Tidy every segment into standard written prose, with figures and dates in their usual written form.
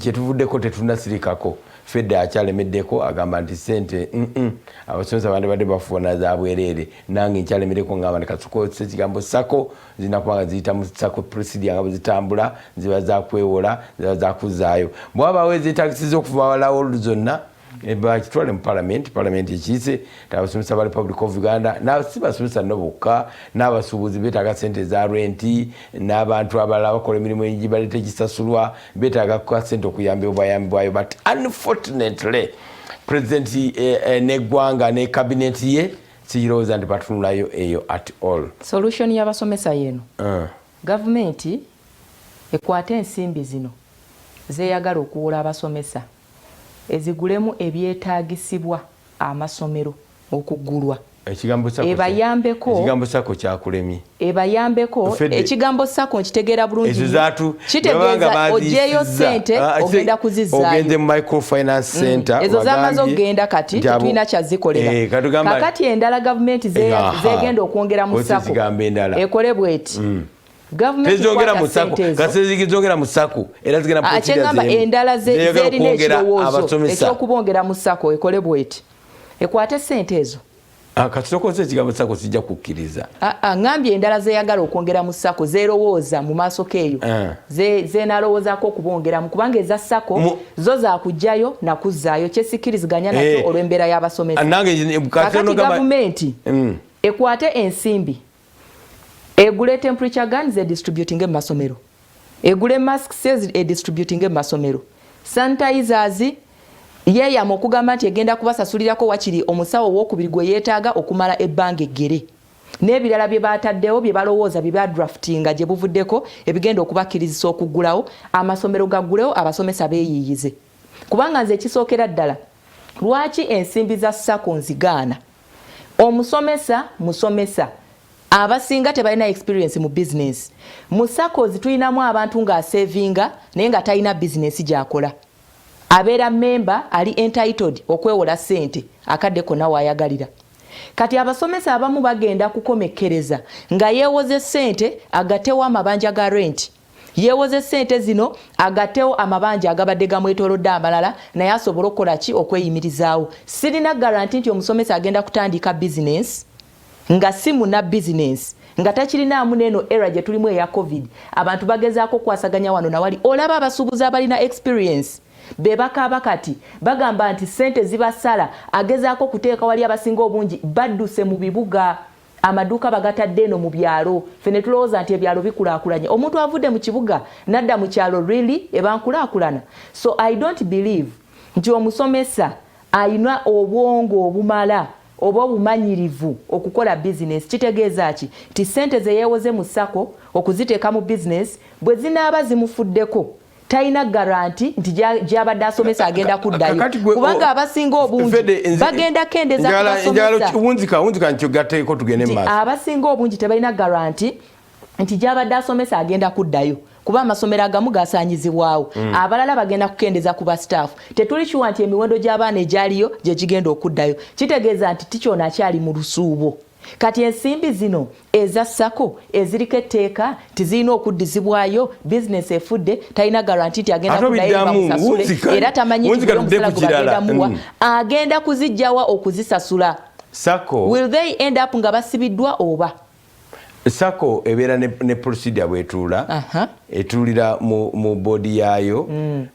kyetuvuddeko tetunasirikako Fedde akyalemeddeko agamba nti sente abasomesa badde bafuna za bwereere nange nkyalemeddeko ngamba ne katukozesa ekigambo sako zinakuba ziyita mu sako procedure nga bwe zitambula ziba zakwewola ziba zakuzaayo bw'abaawo ezeetagisi z'okuva walawo zonna bakitwale mu parliament ekiise abasomesa ba Republic of Uganda si basomesa no bokka n'abasuubuzi beetaaga sente za renti n'abantu abalala bakola emirimu egibaleeta egisasulwa beetaaga kukola sente okuyamba obwayambi bwayo but unfortunately president n'eggwanga ne cabinet ye sikirowooza nti batunulayo eyo at all. Solution y'abasomesa yeno gavumenti ekwate ensimbi zino zeeyagala okuwola abasomesa ezigulemu ebyetaagisibwa amasomero okuggulwa ekigambo sako kyakulemye ebayambeko ekigambo sako nkitegeera bulungi kitegeeza ojeeyo ssente ogenda kuzizaayo ogenze mu microfinance center ezo zamaze okugenda kati tulina kyazikolera kakati endala gavumenti zegenda okwongera mu sako ekole bweti tezongera musako kasezigizongera musako era zigena achengamba endala zerina ekirowoozo ekyokubongera musako ekole bweti ekwate sente ezo katusokoze ekigambo sako sijja kukkiriza ngambye endala zeyagala okwongera mu sako zerowooza mu maaso keeyo zenalowoozako okubongeramu kubanga eza sako zo zakugjayo nakuzaayo kyesikkiriziganya nakyo olw'embeera y'abasomesa kakati gavumenti ekwate ensimbi egule temperature guns distributing e masomero egule masks distributing e masomero sanitizers yeya mokugamba nti egenda kubasasulirako wakiri omusawo w'okubiri gwe yeetaaga okumala ebbanga eggere n'ebirala bye baataddewo bye balowooza bye badraftinga gye buvuddeko ebigenda okubakkirizisa okuggulawo amasomero gaggulewo abasomesa beeyiyize kubanga nze ekisookera ddala lwaki ensimbi za sako nzigaana musomesa abasinga tebalina experience mu business mu SACCOs tulinamu abantu nga asevinga naye nga talina business gy'akola abeera member ali entitled okwewola ssente akadde konna waayagalira kati abasomesa abamu bagenda kukomekkereza nga yeewoze ssente agatewo amabanja ga rent yeewoze ssente zino agatewo amabanja agabadde gamwetoolodde amalala naye asobola okukola ki okweyimirizaawo sirina garanti nti omusomesa agenda kutandika business nga simu na business nga takirinaamu neno era gye tulimu eya covid abantu bagezaako kwasaganya wano na wali olaba abasuubuzi abalina experience bebakaaba kati bagamba nti sente zibasala agezaako kuteeka wali abasinga obungi badduse mu bibuga amaduuka bagatadde eno mu byalo fene tulowooza nti ebyalo bikulaakulanye omuntu avudde mu kibuga nadda mu kyalo really ebankulaakulana so I don't believe nti omusomesa ayina obwongo obumala oba obumanyirivu okukola business kitegeeza ki ti sente ze yeewoze mu sako okuziteeka mu business bwe zinaaba zimufuddeko talina garanti nti gy'abadde asomesa agenda kuddayo kubanga abasinga obungi bagenda kendeza abasinga obungi tebalina garanti nti gy'abadde asomesa agenda kuddayo kuba amasomero agamu gasaanyizibwawo abalala bagenda kukendeza ku ba staff tetuli kiwa nti emiwendo gy'abaana egyaliyo gye gigenda okuddayo kitegeeza nti tikyona akyali mu lusuubo kati ensimbi zino eza sako eziriko etteeka tizirina okuddizibwayo bizinesi efudde talina garanti nti agenda kuddayo bamusasule era tamanyi nti omusala gwe bagenda muwa agenda kuzijjawa okuzisasula will they end up nga basibiddwa oba SACCO ebeera ne procedure bwetuula etuulira mu bodi yaayo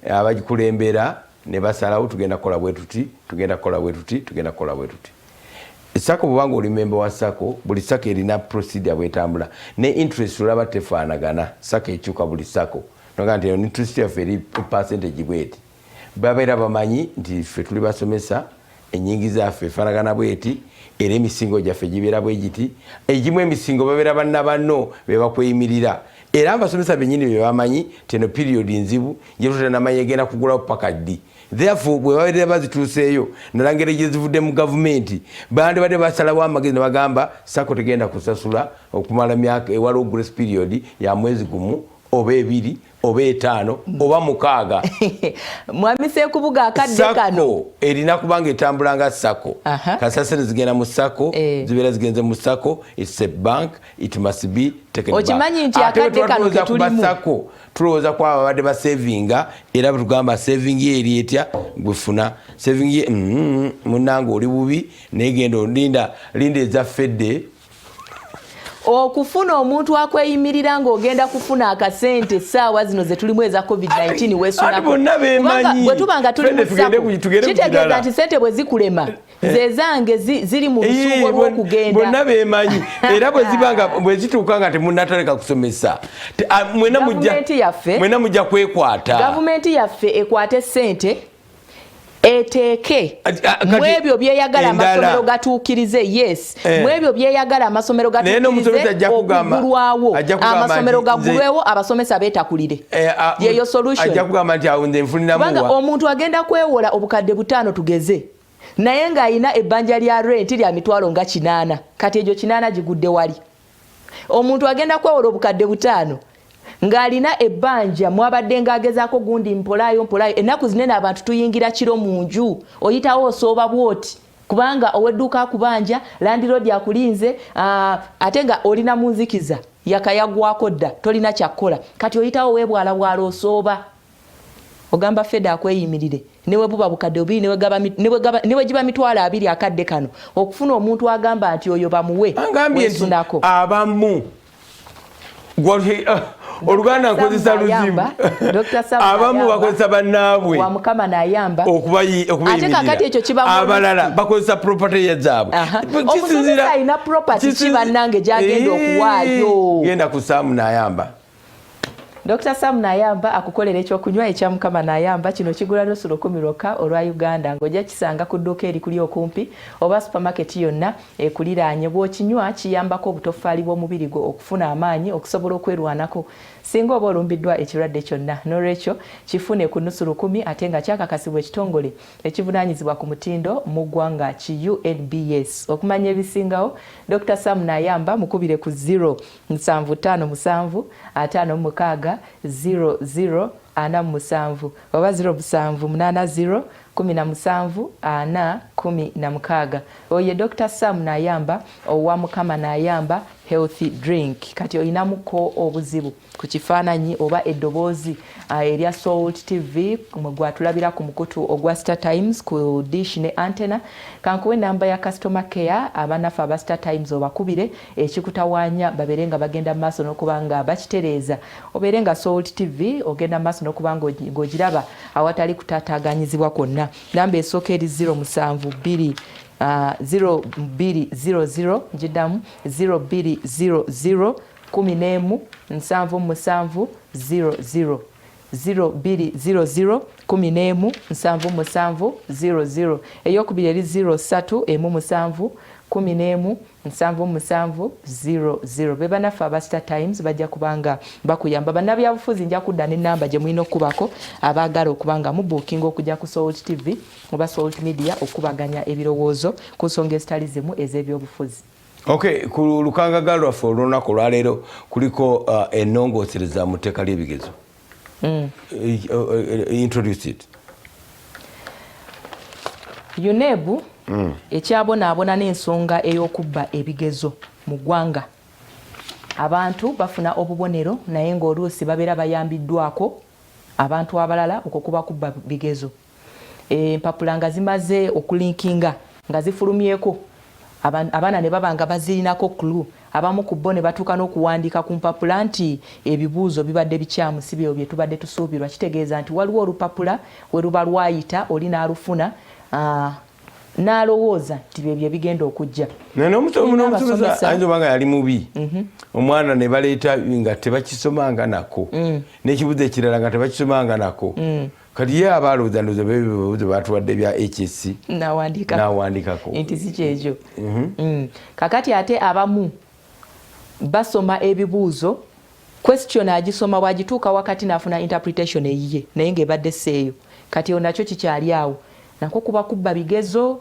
abagikulembera ne basalawo tugenda kukola bwe tuti tugenda kukola bwe tuti tugenda kukola bwe tuti SACCO bwanga oli member wa SACCO buli SACCO erina procedure bwetambula ne interest olaba tefaanagana SACCO ekyuka buli SACCO noga nti interest yaffe eri percentage bweti babeera bamanyi nti ffe tuli basomesa enyingi zaffe efaanagana bweti era emisingo gyaffe gibeera bwe giti egimu emisingo babeera bannabanno be bakweyimirira era abasomesa bennyini be bamanyi teno period nzibu gyetutannamanyi egenda kugulawo paka ddi therefore bwe babeera bazituuseeyo nalangera gye zivudde mu gavumenti bandi badde basalawo amagezi ne bagamba SACCO tegenda kusasula okumala myaka ewaliwo grace period ya mwezi gumu oba ebiri oba 5 oba 6 mwami Sekubuga akadde kano sako erina kubanga etambula nga sako kasasiro zigenda mu sako zibeera zigenze mu sako. It's a bank, it must be taken back. Okimanyi nti akadde kano ketulimu sako tulowooza ku abo abadde basevinga era bwetugamba saving ye eri etya gwefuna saving ye munnange oli bubi naye genda linda ezaffedde okufuna omuntu akweyimirira ng'ogenda kufuna akasente essaawa zino ze tulimu eza COVID-19 weesunako bwe tuba nga tuli mu sako kitegeeza nti sente bwe zikulema ze zange ziri mu lusuubo lw'okugenda bonna beemanyi era bwe zituuka nga temunnataleka kusomesa mwena mujja kwekwata. Gavumenti yaffe ekwate sente eteeke mwebyo byeyagala amasomero gatuukirize. Yes, mwebyo byeyagala amasomero gatuukirize okugulwawo amasomero gagulwewo abasomesa beetakulire yeyo solution. Ajja kugamba nti awo nze nfuniramu kubanga omuntu agenda kwewola obukadde 5 tugeze naye ng'ayina ebbanja lya rent lya mitwalo nga 8 kati egyo 8 gigudde wali. Omuntu agenda kwewola obukadde 5 ng'alina ebbanja mwabadde ng'agezaako gundi mpolayo ennaku zinene abantu tuyingira kiro mu nju oyitawo osooba bwoti kubanga owedduuka akubanja landiroodi akulinze ate nga olina munzikiza yakayagwako dda tolina kyakkola kati oyitawo weebwalabwala osooba ogamba fedda akweyimirire newe buba bukadde 2 newe giba mitwalo 2 akadde kano okufuna omuntu agamba nti oyo bamuwe weesunako abamu Oluganda nkozesa luzimu abamu bakozesa bannaabwe wa Mukama n'ayamba okubayimirira abalala bakozesa property zaabwe. Omusomesa alina property ki bannange gy'agenda okuwaayo. Genda ku Sam n'ayamba. Dr. Sam Nayamba akukolera ekyokunywa ekya Mukama Nayamba kino kigula nusu 10 lwokka olwa Uganda ng'ojja kisanga ku dduuka erikuli okumpi oba supermarket yonna ekuliraanye. Bw'okinywa kiyambako obutofaali bw'omubiri gwo okufuna amaanyi okusobola okwerwanako singa oba olumbiddwa ekirwadde kyonna. N'olwekyo kifune ku nusu 10 ate nga kyakakasibwa ekitongole ekivunaanyizibwa ku mutindo mu ggwanga ki UNBS. Okumanya ebisingawo Dr. Sam Nayamba mukubire ku 0757 56 0047 oba 0780 17 oye Dr. Sam Nayamba owa Mukama Nayamba healthy drink. Kati oyinamuko obuzibu ku kifaananyi oba eddoboozi erya Salt TV gwatulabira ku mukutu ogwa Star Times ku dish ne antenna kankuwe namba ya customer care abanafu aba Star Times obakubire ekikutawaanya baberenga bagenda maaso n'okubanga bakitereeza oberenga Salt TV ogenda maaso n'okubanga ng'ogiraba awatali kutaataaganyizibwa kwonna. Namba esooka eri 072 0200 njidamu 0200 11 77 00 0200 11 77 00 eyokubiri eri 03 17 11 77 00. Bebanafu aba Star Times bajja kubanga bakuyamba. Bannabyabufuzi nja kudda n'ennamba gye mulina okubako abaagala okubanga mu booking okujja ku Salt TV oba Salt Media okubaganya ebirowoozo ku nsonga ezitali zimu ez'ebyobufuzi. Okay, ku lukangaga lwaffe olunaku olwaleero kuliko ennongoosereza mu tteeka ly'ebigezo. Introduce it. UNEB ekyabonaabona n'ensonga ey'okubba ebigezo mu ggwanga. Abantu bafuna obubonero naye ng'oluusi babeera bayambiddwako abantu abalala okukuba kubba bigezo. Empapula nga zimaze okulinkinga nga zifulumyeko abaana ne baba nga bazirinako clue abamu ku bo ne batuuka n'okuwandiika ku mpapula nti ebibuuzo bibadde bikyamu si byo bye tubadde tusuubirwa. Kitegeeza nti waliwo olupapula we ruba lwayita oli n'alufuna n'alowooza nti bye bigenda okujja. Omusomesa ayinza obanga yali mubi omwana ne baleeta nga tebakisomanga nako n'ekibuuzo ekirala nga tebakisomanga nako kati ye abalowooza ndowooza bebibuuzo batuwadde bya HS n'awandikako nti si kyekyo. Kakati ate abamu basoma ebibuuzo question agisoma bwagituuka wakati n'afuna interpretation eyiye naye ng'ebadde seeyo kati nakyo kikyali awo nako kuba kubba bigezo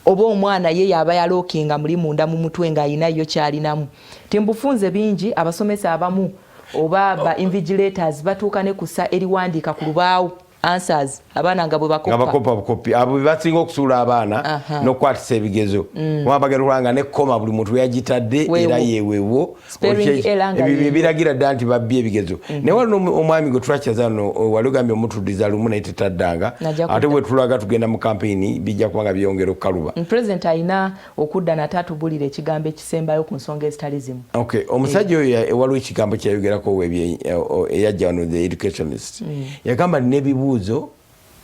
oba omwana ye yaba yalookinga muli munda mu mutwe ng'ayina yo kyalinamu. Timbufunze bingi abasomesa abamu oba ba invigilators batuuka ne kusa eriwandiika ku lubaawo answers abaana nga bwe bakopa bukopi abo basinga okusuula abaana n'okukwatisa ebigezo wabagerwanga ne koma buli muntu yagitadde era yeweewo ebyo biragira ddala nti babbye ebigezo naye waliwo omwami gwe tulakyaza no wali ogambye omutuddiza lumu naye tetaddanga ate bwe tulaga tugenda mu kampeyini bijja kuba nga byongera okukaluba pulezidenti alina okudda nate atubulira ekigambo ekisembayo ku nsonga ezitali zimu. Omusajja oyo waliwo ekigambo kyayogerako eyajja wano the educationist yagamba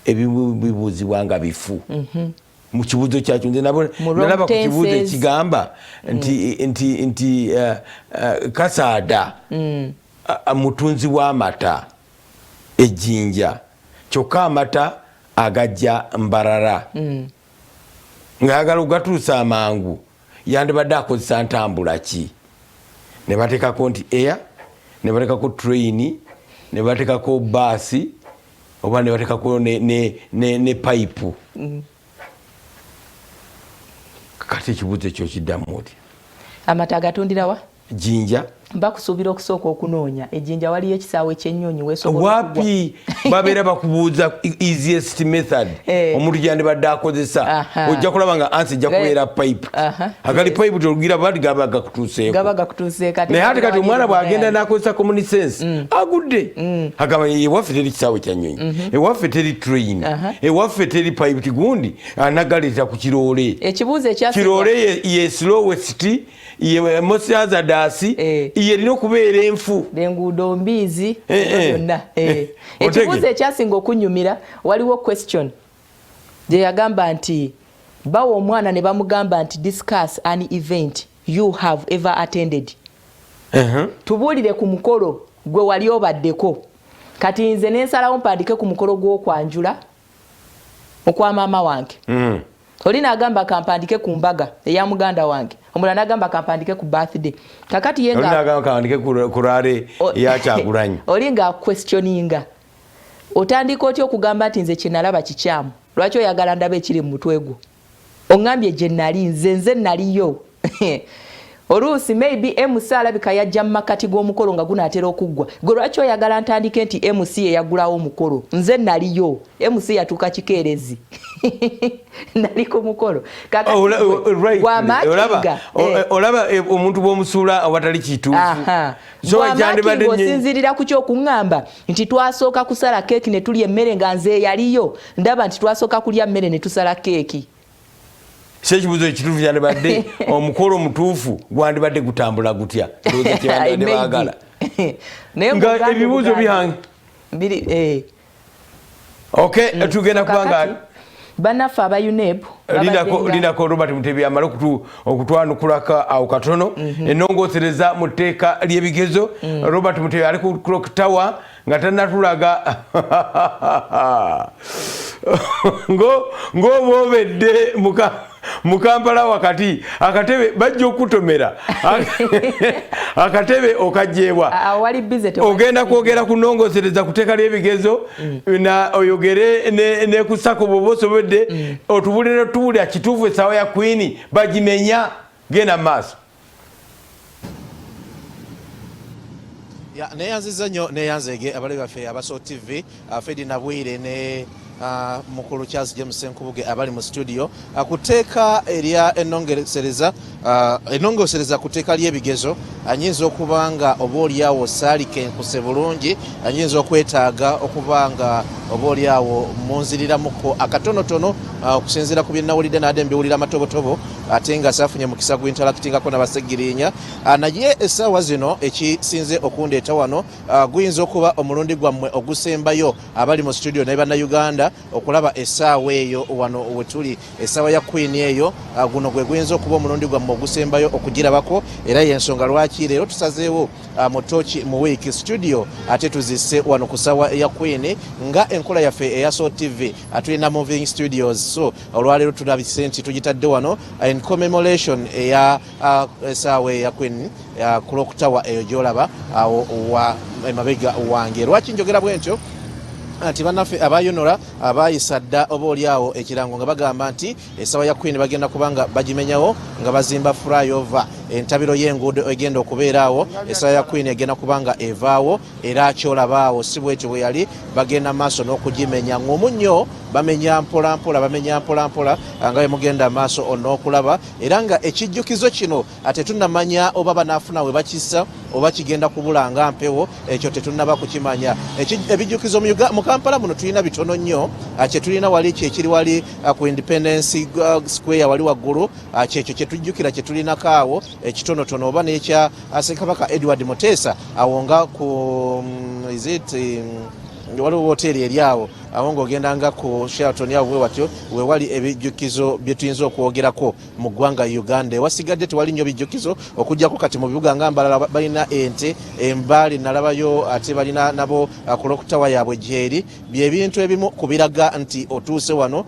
ebibuuzibwa nga bifu mu kibuuzo kyakyo nze nalaba ku kibuuzo ekigamba nti Kasaada mutunzi w'amata ejjinja kyokka amata agajja Mbarara ng'ayagala ogatuusa amangu yandibadde akozesa ntambula ki ne bateekako nti air ne bateekako train ne bateekako baasi oba ne bateekako ne payipu kati ekibuuzo ekyo kiddamu oti amata agatundirawa Jinja bakusuubira okusooka okunoonya ejjinja waliyo ekisaawe ky'ennyonyi wapi babeera bakubuuza easiest method omuntu gyandibadde akozesa ojja kulaba nga ansi ejja kubeera pipe agali pipe tolugira bati gaba gakutuuseeko naye ate kati omwana bw'agenda n'akozesa common sense agudde agamba ewaffe teri kisaawe kya nnyonyi ewaffe teri train ewaffe teri pipe tigundi anagaleeta ku kiroole ekibuuzo kiroole ye slowest ye most hazardous yerina okubeera enfu enguudo mbiizi byonna ekibuuzo ekyasinga okunyumira waliwo question gye yagamba nti bawa omwana ne bamugamba nti discuss an event you have ever attended tubuulire ku mukolo gwe wali obaddeko kati nze nensalawo mpandike ku mukolo gw'okwanjula okwa maama wange oli n'agamba kampandike ku mbaga eya muganda wange omulala n'agamba kampandike ku birthday kakati yenga oli n'agamba kampandike ku raale ya Kyagulanyi oli nga questioninga otandika otya okugamba nti nze kye nalaba kikyamu lwaki oyagala ndaba ekiri mu mutwe gwo oŋŋambye gye nali nze naliyo oluusi maybe MC alabika yajja mu makati g'omukolo nga gunaatera okuggwa gwe lwaki oyagala ntandike nti MC eyagulawo omukolo nze naliyo MC yatuuka kikeerezi nali ku mukolo olaba omuntu bw'omusuula awatali kituufu osinzirira ku kyokuŋŋamba nti twasooka kusala keeki ne tulya emmere nga nze yaliyo ndaba nti twasooka kulya mmere ne tusala keeki ekibuuzo ekituufu kyandibadde omukolo omutuufu gwandibadde gutambula gutya kyebandibadde baagala nga ebibuuzo bihange tugenda kubanga bannaffe aba UNEP lindako Robert Mutebi amala okutwanukulako awo katono ennongoosereza mu tteeka ly'ebigezo Robert Mutebi ali ku clock tower nga tannatulaga ng'oboobedde mu Kampala wakati akatebe bajja okutomera akatebe okajjeebwa ogenda kwogera ku nnongoosereza ku tteeka ly'ebigezo na oyogere ne ku sako bw'oba osobodde otubulira kituufu essaawa ya Queen bagimenya genda mu maaso. Neyanziza nnyo neyanzege abale baffe abaso TV Fedi Nabwire ne mukulu Charles James Nkubuge abali mu studio akuteeka erya ennongosereza kuteeka ly'ebigezo anyinza okubanga oboolyawo saalike nkuse bulungi anyinza okwetaaga okubanga oboolyawo munziriramuko akatonotono okusinziira ku bye nnawulidde n'adde mbiwulira amatobotobo ate nga saafunye mukisa gw'interactingako n'abasegirinya naye essaawa zino ekisinze okundeeta wano guyinza okuba omulundi gwammwe ogusembayo abali mu studio naye bannayuganda okulaba essaawa eyo wano wetuli essaawa ya Queen eyo guno gwe guyinza okuba omulundi gwammwe ogusembayo okugirabako era y'ensonga lwaki leero tusazeewo mu Tochi mu Week studio ate tuzisse wano ku ssaawa ya Queen nga enkola yaffe eya Soul TV atulina moving studios so olwaleero tulabise nti tugitadde wano in commemoration eya essaawa ya Queen clock tower eyo gy'olaba awo wa emabega wange lwaki njogera bwentyo nti bannaffe abayonora abayisa dda oboolyawo ekirango nga bagamba nti essaawa ya Queen bagenda kubanga bagimenyawo nga bazimba flyover entabiro y'enguudo egenda okubeeraawo essaawa ya Queen egenda kubanga evaawo era kyolabaawo si bwetyo bwe yali bagenda maaso n'okugimenya ng'omunnyo bamenya mpolampola nga bwe mugenda maaso n'okulaba era nga ekijjukizo kino ate tunnamanya oba banaafuna we bakissa oba kigenda kubula nga mpewo ekyo tetunnaba kukimanya. Ebijjukizo mu Kampala muno tulina bitono nnyo kye tulina wali kyekiri wali ku Independence Square wali waggulu kyekyo kye tujjukira kye tulinako awo ekitonotono oba n'ekya Ssekabaka Edward Muteesa awo nga ku waliwo hoteri eri awo awo ng'ogenda nga ku Sheraton awo bwe watyo we wali ebijjukizo bye tuyinza okwogerako mu ggwanga Uganda. Ewasigadde tewali nnyo bijjukizo okujjako kati mu bibuga nga Mbalala balina ente, Embaali nalabayo ate balina nabo ku Lokutawa yaabwe gyeri bye bintu ebimu kubiraga nti otuuse wano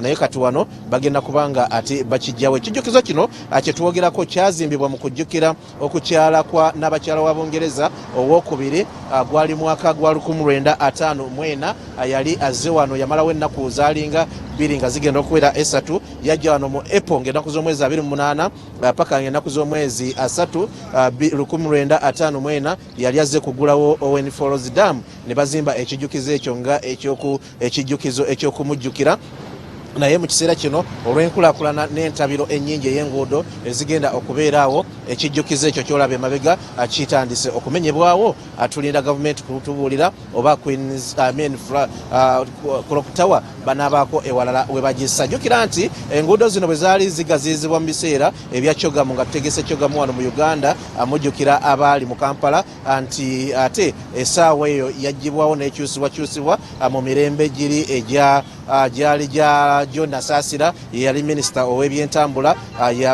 naye kati wano bagenda kubanga ate bakijjawo. Ekijjukizo kino kye twogerako kyazimbibwa mu kujjukira okukyala kwa n'abakyala wa Bungereza owokubiri gwali mwaka gwa 1954 yali azze wano yamalawo ennaku zaalinga 2 nga zigenda okuwera 3 yajja wano mu April ng'ennaku z'omwezi 28 paka ng'ennaku z'omwezi 3 1954 yali azze kugulawo Owen Falls Dam ne bazimba ekijjukizo ekyo nga ekijjukizo ekyokumujjukira. Naye mu kiseera kino olw'enkulaakulana n'entabiro ennyingi ey'enguudo ezigenda okubeeraawo ekijjukizo ekyo kyolaba emabega kitandise okumenyebwawo. Tulinda gavumenti kutubuulira oba Clock Tower banaabaako ewalala we bagissa. Jjukira nti enguudo zino bwe zaali zigaziyizibwa mu biseera ebya Kyogamu nga tutegese Kyogamu wano mu Uganda mujjukira abaali mu Kampala nti ate essaawa eyo yaggyibwawo n'ekyusibwakyusibwa mu mirembe giri gyali gya John Asasira yali minisita ow'ebyentambula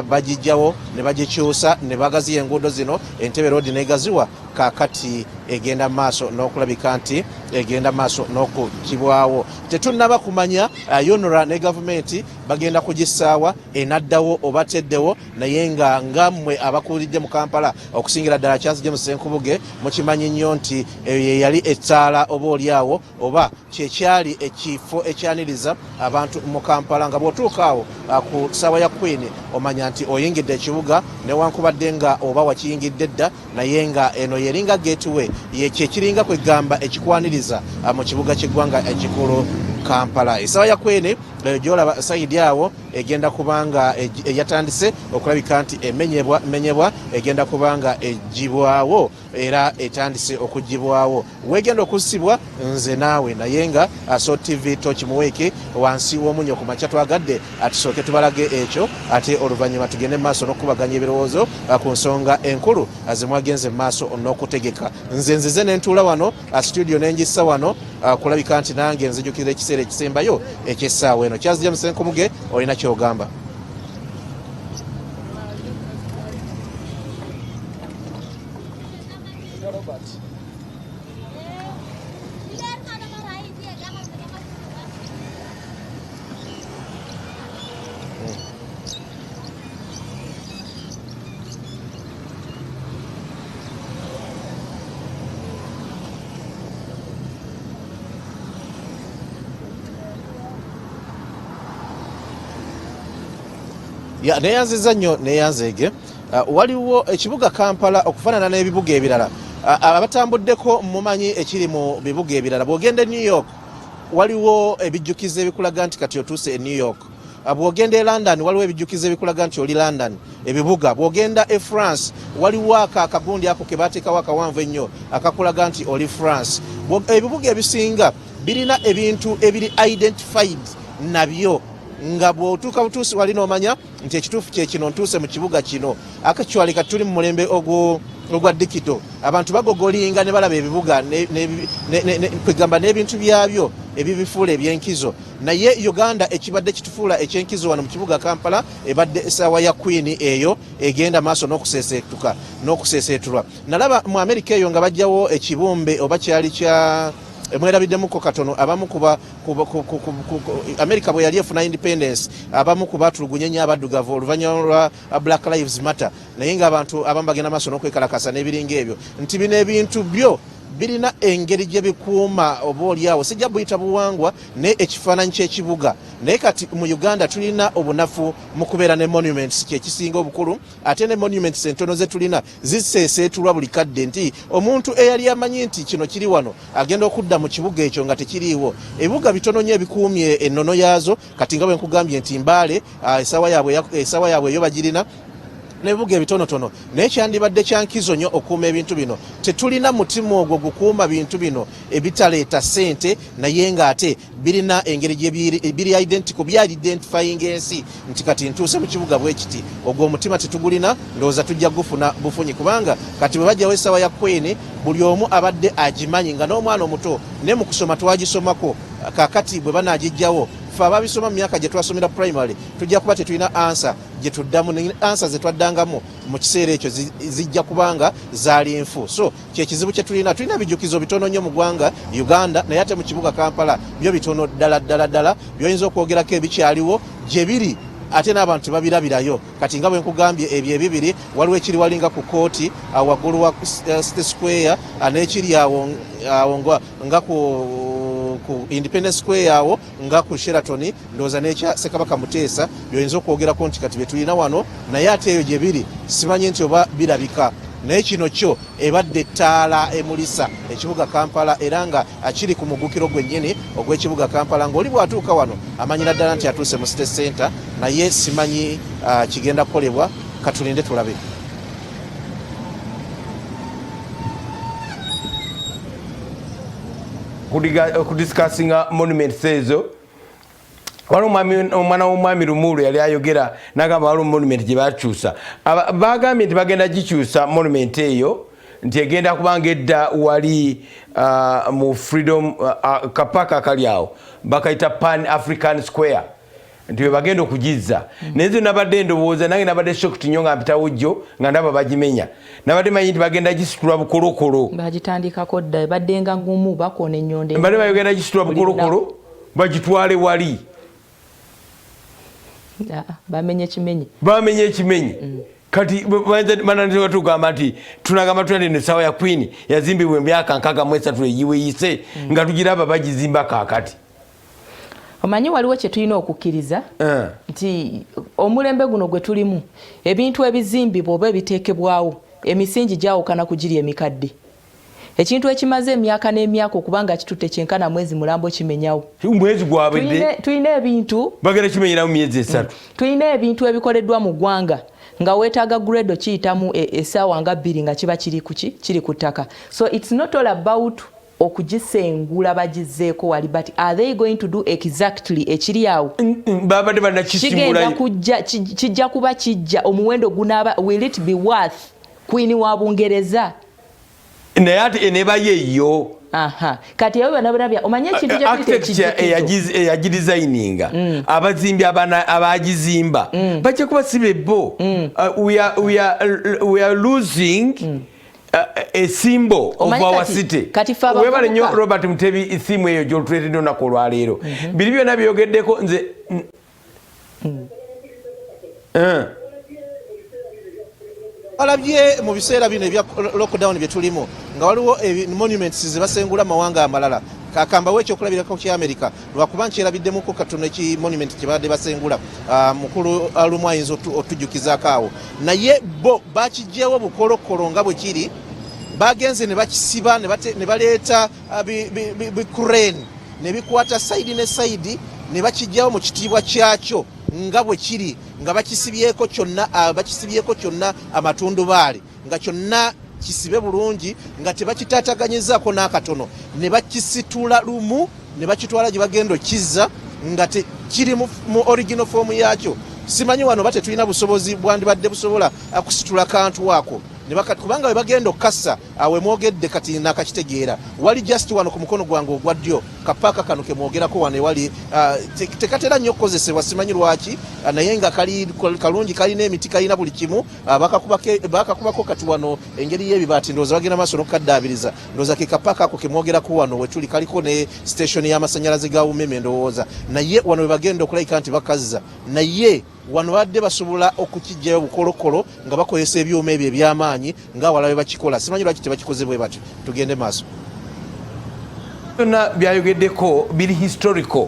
bagijjawo ne bagikyusa ne bagaziya enguudo zino Entebbe Road n'egaziwa kakati egenda maaso n'okulabika nti egenda maaso n'okugibwawo. Tetunnaba kumanya yonora ne gavumenti bagenda kugissaawa enaddawo oba teddewo naye nga mmwe abakuulidde mu Kampala okusingira ddala Charles James Ssenkubuge mukimanyi nnyo nti eyo yali ettaala oba oliawo oba kyekyali ekifo ekyaniriza abantu mu Kampala nga bw'otuuka awo ku ssaawa ya Queen omanya nti oyingidde ekibuga newankubadde nga oba wakiyingidde dda naye nga eno yeringa gateway kyekiringa kwegamba ekikwaniriza mu kibuga ky'eggwanga ekikulu Kampala. Essaawa ya Queen gyolaba sayidi awo egenda kubanga yatandise okulabika nti emenyebwa egenda kubanga ejjibwawo era etandise okugibwawo. Wegenda okusibwa nze naawe naye nga So TV tokimuweeke wansi w'omunyo ku makya twagadde atusooke tubalage ekyo ate oluvannyuma tugende maaso n'okubaganya ebirowoozo ku nsonga enkulu zemwagenze maaso n'okutegeka. Nzize n'entuula wano studio n'engissa wano kulabika nti nange nzijukira ekiseera ekisembayo eky'essaawa eno. Charles James Ssenkubuge olina kyogamba. Neyanziza nnyo neyanzeege waliwo ekibuga Kampala okufaanana n'ebibuga ebirala abatambuddeko mumanyi ekiri mu bibuga ebirala. Bw'ogenda New York waliwo ebijjukizo ebikulaga nti kati otuuse e New York. Bw'ogenda e London waliwo ebijjukizo ebikulaga nti oli London ebibuga. Bw'ogenda e France waliwo akagundi ako ke baateekawo akawanvu ennyo akakulaga nti oli France. Ebibuga ebisinga birina ebintu ebiri identified nabyo nga bw'otuuka butuusi wali n'omanya nti ekituufu kye kino ntuuse mu kibuga kino. Akacwali kati tuli mu mulembe ogwa dikito abantu bagogolinga ne balaba ebibuga kwegamba n'ebintu byabyo ebibifuula ebyenkizo. Naye Uganda ekibadde kitufuula ekyenkizo wano mu kibuga Kampala ebadde essaawa ya Queen eyo egenda maaso n'okuseeseetulwa. Nalaba mu Amerika eyo nga bajjawo ekibumbe oba kyali kya mwerabiddemuko katono abamu kuba America bwe yali efuna independence abamu kubatulugunye nnyo abaddugavu oluvannyuma lwa Black Lives Matter naye nga abantu abamu bagenda maaso n'okwekalakasa n'ebiringa ebyo nti bino ebintu byo birina engeri gye bikuuma oboolyawo sijja buyita buwangwa ne ekifaananyi ky'ekibuga naye kati mu Uganda tulina obunafu mu kubeera ne monuments kyekisinga obukulu ate ne monuments entono ze tulina ziseeseetulwa buli kadde nti omuntu eyali amanyi nti kino kiri wano agenda okudda mu kibuga ekyo nga tekiriiwo ebibuga bitono nnyo ebikuumye ennono yaazo kati nga bwe nkugambye nti Mbaale essaawa yaabwe eyo bagirina n'ebibuga ebitonotono naye kyandibadde kyankizo nnyo okuuma ebintu bino tetulina mutima ogwo gukuuma bintu bino ebitaleeta ssente naye ng'ate birina engeri biri identical bya identifying ensi nti kati ntuuse mu kibuga bwe kiti ogwo omutima tetugulina ndowooza tujja gufuna bufunyi kubanga kati bwe bajjawo essaawa ya Queen buli omu abadde agimanyi nga n'omwana omuto ne mu kusoma twagisomako kakati bwe banaagijjawo fe ababisoma mu myaka gye twasomera primary tujja kuba tetulina ansa gye tuddamu ne ansa ze twaddangamu mu kiseera ekyo zijja kubanga zaali enfu so kyekizibu kye tulina bijjukizo bitono nnyo mu ggwanga Uganda naye ate mu kibuga Kampala byo bitono ddala by'oyinza okwogerako ebikyaliwo gye biri ate n'abantu babirabirayo kati nga bwe nkugambye ebyo ebibiri waliwo ekiri walinga ku kooti waggulu wa City Square n'ekiri awo nga ku Independence Square awo nga ku Sheraton ndowooza n'ekya Ssekabaka Muteesa by'oyinza okwogerako nti kati bye tulina wano naye ate eyo gye biri simanyi nti oba birabika naye kino kyo ebadde ettaala emulisa ekibuga Kampala era nga akiri ku mugukiro gwennyini ogw'ekibuga Kampala ng'oli bw'atuuka wano amanyira ddala nti atuuse mu City Center naye simanyi kigenda kukolebwa katulinde tulabe. Kudiscussinga monuments ezo waliwo omwana w'omwami Lumulu yali ayogera n'agamba waliwo monument gye bakyusa bagambye nti bagenda gikyusa monument eyo nti egenda kubanga edda wali mu freedom kapaka kali awo bakayita Pan African Square nti we bagenda okugizza naye nze nabadde ndowooza nange nabadde shocked nnyo nga mpitawo jjo nga ndaba bagimenya nabadde manyi nti bagenda gisitula bukolokolo bagitandikako dda baddenga ngumu bakoona ennyonde mbadde bagenda gisitula bukolokolo bagitwale wali bamenye ekimenyi kati bananze tugamba nti tunagamba tulende n'essaawa ya Queen yazimbibwa emyaka 63 eyiweyise nga tugiraba bagizimba kaakati. Omanyi waliwo kye tulina okukkiriza nti omulembe guno gwe tulimu ebintu ebizimbibwa oba ebiteekebwawo emisingi gyawukana ku giri emikadde ekintu ekimaze emyaka n'emyaka okubanga kitutte kyenkana mwezi mulambo kimenyawo mwezi gwabedde tulina ebintu bagenda kimenyeramu myezi 3 tulina ebintu ebikoleddwa mu ggwanga nga weetaaga guredo kiyitamu essaawa nga 2 nga kiba kiri ku ttaka so it's not all about okugisengula bagizeeko wali but are they going to do exactly ekiri awo babadde banakisimula kijja kuba kijja omuwendo gunaaba will it be worth Queen wa Bungereza naye ate enebayo eyo kati eyo byanabirabya omanye ekintu eyagidesigninga abazimbi abagizimba bajja kuba si bebo we are losing a symbol of our city. Webale nnyo Robert Mutebi isimu eyo gy'otuleetedde olunaku olwaleero biri byonna byogeddeko nze alabye mu biseera bino ebya lockdown bye tulimu nga waliwo monuments ze basengula amawanga amalala kakambawo ekyokulabirako kya America lwakuba nkyerabiddemukko katono eki monument kye badde basengula mukulu alumu ayinza otujjukizaako awo naye bo bakijjeewo bukolokolo nga bwe kiri bagenze ne bakisiba ne baleeta crane ne bikwata sayidi ne sayidi ne bakijjawo mu kitiibwa kyakyo nga bwe kiri nga bakisibyeko kyonna amatundubaali nga kyonna kisibe bulungi nga tebakitaataganyizaako n'akatono ne bakisitula lumu ne bakitwala gye bagenda okizza nga kiri mu original form yakyo. Simanyi wano bate tulina busobozi bwandibadde busobola akusitula kantu wako kubanga we bagenda okukassa awe mwogedde kati nakakitegeera wali just wano ku mukono gwange ogwa ddyo kapaka kano ke mwogerako wano wali tekatera nnyo okukozesebwa simanyi lwaki naye nga kalungi kalina emiti kalina buli kimu bakakubako kati wano engeri y'ebibaati ndowooza bagenda maaso n'okukaddaabiriza ndowooza ke kapaka ako ke mwogerako wano we tuli kaliko ne station y'amasannyalaze ga umeme ndowooza naye wano we bagenda okulayika nti bakazza naye wano badde basobola okukijjayo bukolokolo nga bakozesa ebyuma ebyo eby'amaanyi nga walabe bakikola simanyi lwaki tebakikoze bwe batyo tugende maaso. byonna byayogeddeko biri historical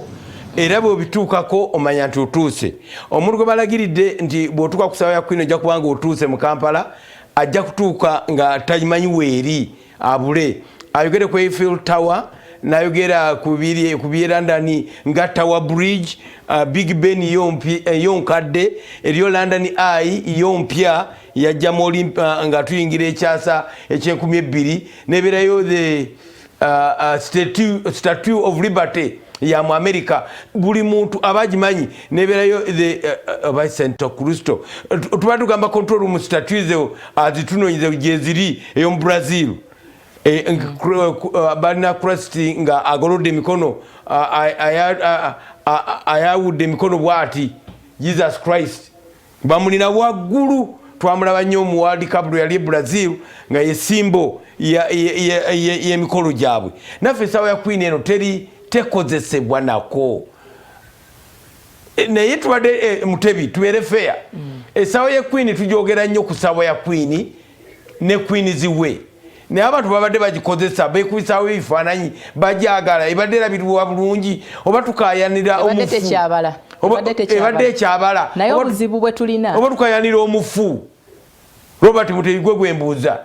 era bw'obituukako omanya nti otuuse. Omuntu gwe balagiridde nti bw'otuuka ku ssaawa ya Queen ojja kubanga otuuse mu Kampala ajja kutuuka nga tamanyi weeri abule. Ayogere ku Eiffel Tower, n'ayogera ku by'e London nga Tower Bridge, Big Ben yonkadde, eriyo London Eye yompya yajjamu Olympia nga tuyingira ekyasa eky'enkumi 2, n'ebeerayo the Statue of Liberty ya mu America. Buli muntu abagimanyi n'ebeerayo the Santo Cristo. Tuba tugamba control room statues azitunoonyize gye ziri ey'omu Brazil. Balina Christ nga agolodde emikono ayawudde emikono bw'ati Jesus Christ bamulina waggulu. Twamulaba nnyo mu World Cup yali e Brazil nga ye simbo y'emikolo gyabwe. Naffe essaawa ya Queen eno tekozesebwa nako naye tubadde Mutebi tubeere fair. Essaawa ya Queen tujogera nnyo ku ssaawa ya Queen ne Queen ziwe. Naye abantu babadde bagikozesa beekubisaawo ebifaananyi bagyagala ebadde erabirwa bulungi oba tukayanira omufu ebadde ekyabala naye obuzibu bwe tulina oba tukayanira omufu. Robert Mutebi gwe gwembuuza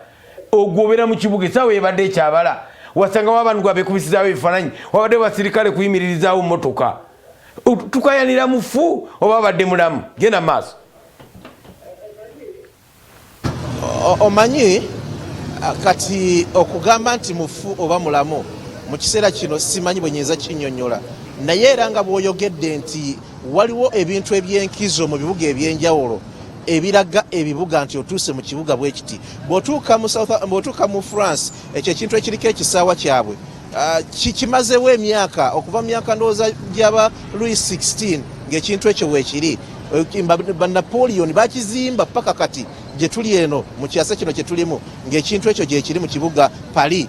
ogwobeera mu kibuga essaawa ebadde ekyabala wasangawo abantu gwabeekubisizaawo ebifaananyi wabadde basirikale kuyimirizaawo mmotoka tukayanira mufu oba abadde mulamu. Genda maaso. Omanyi kati okugamba nti mufu oba mulamu mu kiseera kino simanyi bwe nyinza kinnyonnyola, naye era nga bw'oyogedde nti waliwo ebintu eby'enkizo mu bibuga eby'enjawulo ebiraga ebibuga nti otuuse mu kibuga bwe kiti. Bw'otuuka mu France ekyo ekintu ekiriko ekisaawa kyabwe kimazewo emyaka okuva mu myaka ndowooza gy'aba Louis 16 ng'ekintu ekyo weekiri. Napoleon bakizimba paka kati gye tuli eno mu kyasa kino kye tulimu ng'ekintu ekyo gye kiri mu kibuga Paris.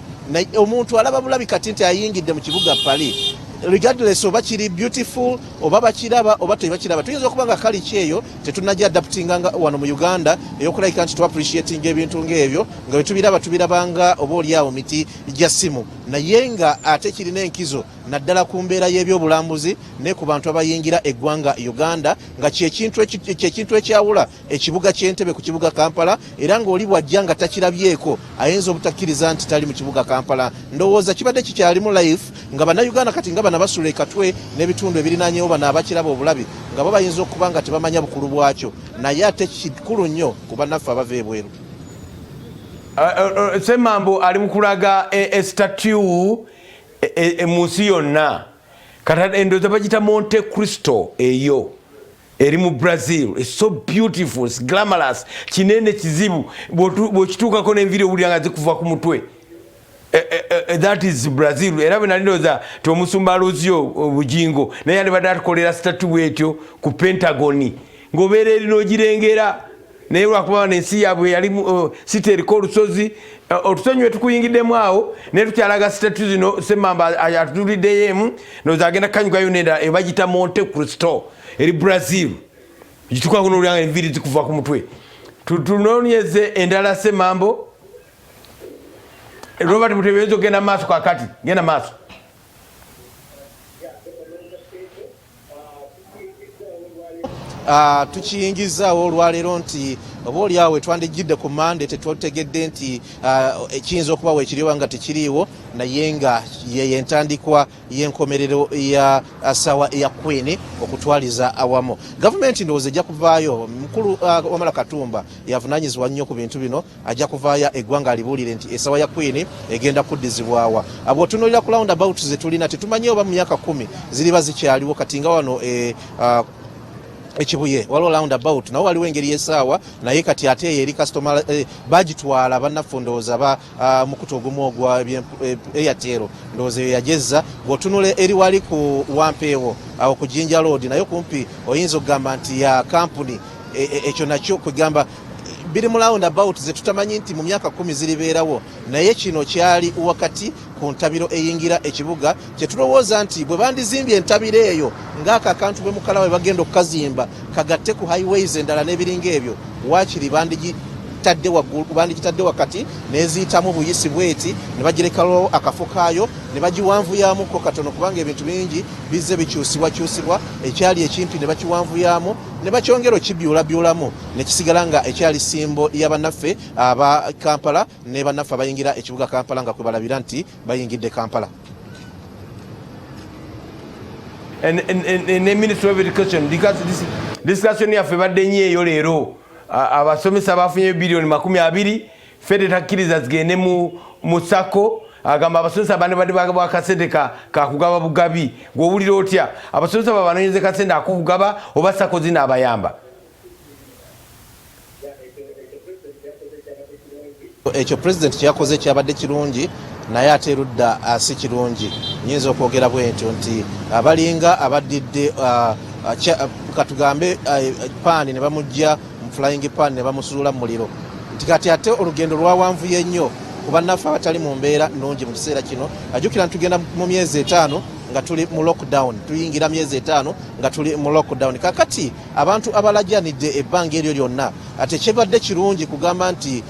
Omuntu alaba bulabi kati nti ayingidde mu kibuga Paris regardless oba kiri beautiful oba bakiraba oba tebakiraba. Tuyinza okuba nga kali kyeyo tetunajja adaptinga nga wano mu Uganda eyokulabika nti tu appreciating ebintu ng'ebyo nga tubirabanga oba oliawo miti gya simu, naye nga ate kirina enkizo naddala ku mbeera y'ebyobulambuzi ne ku bantu abayingira eggwanga Uganda nga kyekintu ekyawula ekibuga ky'Entebbe ku kibuga Kampala, era ng'oli bwajja nga takirabyeko ayinza obutakkiriza nti tali mu kibuga Kampala. Ndowooza kibadde kikyalimu life nga bannayuganda kati nga bana basula ekatwe n'ebitundu ebirinaanyewo bano abakiraba obulabi nga bo bayinza okuba nga tebamanya bukulu bwakyo, naye ate kikulu nnyo ku bannaffe abava ebweru. Ssemambo ali mu kulaga statue mu nsi yonna kati endowooza bagita Monte Cristo eyo eri mu Brazil. It's so beautiful, it's glamorous, kinene kizibu bw'okituukako n'enviiri owulira nga zikuva ku mutwe. That is Brazil. Era bwe nali ndowooza ti omusumba aluzio obujingo naye yandibadde atukolera statue etyo ku Pentagoni ng'obeera eri n'ogirengera naye lwakuba n'ensi yaabwe yali site eriko olusozi otusonyiwe tukuyingiddemu awo naye tukyalaga statue zino. Ssemamba atutuliddeyo emu ndowooza agenda kukanyukayo nenda ebagita Monte Cristo eri Brazil gituukako n'olulya nga enviiri zikuva ku mutwe. Tunoonyeze endala Ssemambo. Robert Mutebi oyinza okugenda maaso kakati, genda maaso. Tukiyingizaawo olwaleero nti oba oliawo twandijjidde ku Mande tetwotegedde nti ekiyinza okuba weekiriwo nga tekiriiwo, naye nga yentandikwa y'enkomerero ya ssaawa eya Queen okutwaliza awamu. Gavumenti ndowooza ejja kuvaayo, mukulu Wamala Katumba yavunaanyizibwa nnyo ku bintu bino, ajja kuvaayo eggwanga alibuulire nti essaawa ya Queen egenda kuddizibwawa. Bw'otunuulira ku roundabout ze tulina tetumanyi oba mu myaka 10 ziriba zikyaliwo kati nga wano ekibuye waliwo roundabout nawo waliwo engeri y'essaawa naye kati ate eyo eri customer bagitwala bannaffe ndowooza mukutu ogumu ogwa Airtel ndowooza eyo yagezza. Bw'otunula eri wali ku Wampeewo awo ku Jinja Road nayo kumpi oyinza okugamba nti ya kampuni ekyo nakyo kugamba biri mu roundabout ze tutamanyi nti mu myaka 10 ziribeerawo, naye kino kyali wakati ku ntabiro eyingira ekibuga kye tulowooza nti bwe bandizimbye entabiro eyo ng'ako akantu bwe mukala we bagenda okukazimba kagatte ku highways endala n'ebiringa ebyo waakiri bandikitadde waggulu bandikitadde wakati neziyitamu buyisi bweti ne bagirekawo akafo kaayo ne bagiwanvuyamuko katono kubanga ebintu bingi bizze bikyusibwa ekyali ekimpi ne bakiwanvuyamu ne bakyongera kibyulabyulamu ne kisigala nga ekyali simbo y'abannaffe aba Kampala ne bannaffe abayingira ekibuga Kampala nga kwe balabira nti bayingidde Kampala. And Ministry of Education, because this discussion yaffe badde nnyo eyo leero abasomesa bafunye bilioni 20 fede takkiriza zigende mu sako agamba abasomesa bane badde bagaba kasente ka kugaba bugabi gw'owulira otya abasomesa babanoonyeze kasente akokugaba oba sako zina abayamba. Ekyo president kyakoze kyabadde kirungi naye ate erudda si kirungi. Nyinza okwogera bwentyo nti abalinga abaddidde katugambe paani ne bamujja mu flying pan ne bamusuula mu muliro nti kati ate olugendo lwawanvuye nnyo ku bannaffe abatali mu mbeera nnungi mu kiseera kino. Ajjukira ntugenda mu myezi 5 nga tuli mu lockdown, tuyingira myezi 5 nga tuli mu lockdown. Kakati abantu abalajjanidde ebbanga eryo lyonna ate kibadde kirungi kugamba nti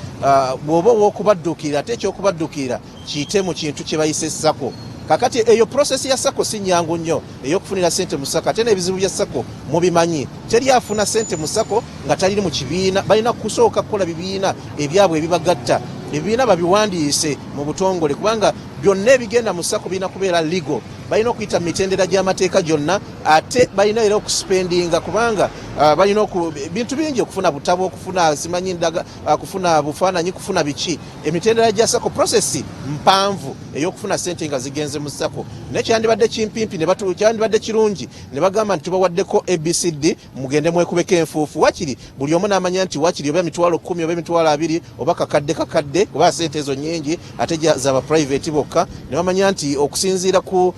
bw'oba ow'okubaddukira ate ekyokubaddukira kiyite mu kintu kye bayise sako. Kakati eyo process ya sako si nyangu nnyo ey'okufunira sente mu sako ate n'ebizibu bya sako mubimanyi. Teri afuna sente mu sako nga taliri mu kibiina, balina kusooka kukola bibiina ebyabwe ebibagatta. Ebibiina babiwandiise mu butongole kubanga byonna ebigenda mu sako birina kubeera legal. Balina okuyita mitendera gy'amateeka gyonna ate balina era okuspendinga kubanga balina bintu bingi okufuna butabo okufuna simanyi ndaga kufuna bufaananyi kufuna biki. Emitendera gya sako process mpanvu ey'okufuna sente nga zigenze mu sako. Nekyandibadde kimpimpi ne kyandibadde kirungi ne bagamba nti tubawaddeko ABCD mugende mwekubeko enfuufu. Wakiri buli omu n'amanya nti wakiri oba emitwalo 10 oba emitwalo 2 oba kakadde oba sente ezo nnyingi ate zaba private bokka ne bamanya nti okusinziira ku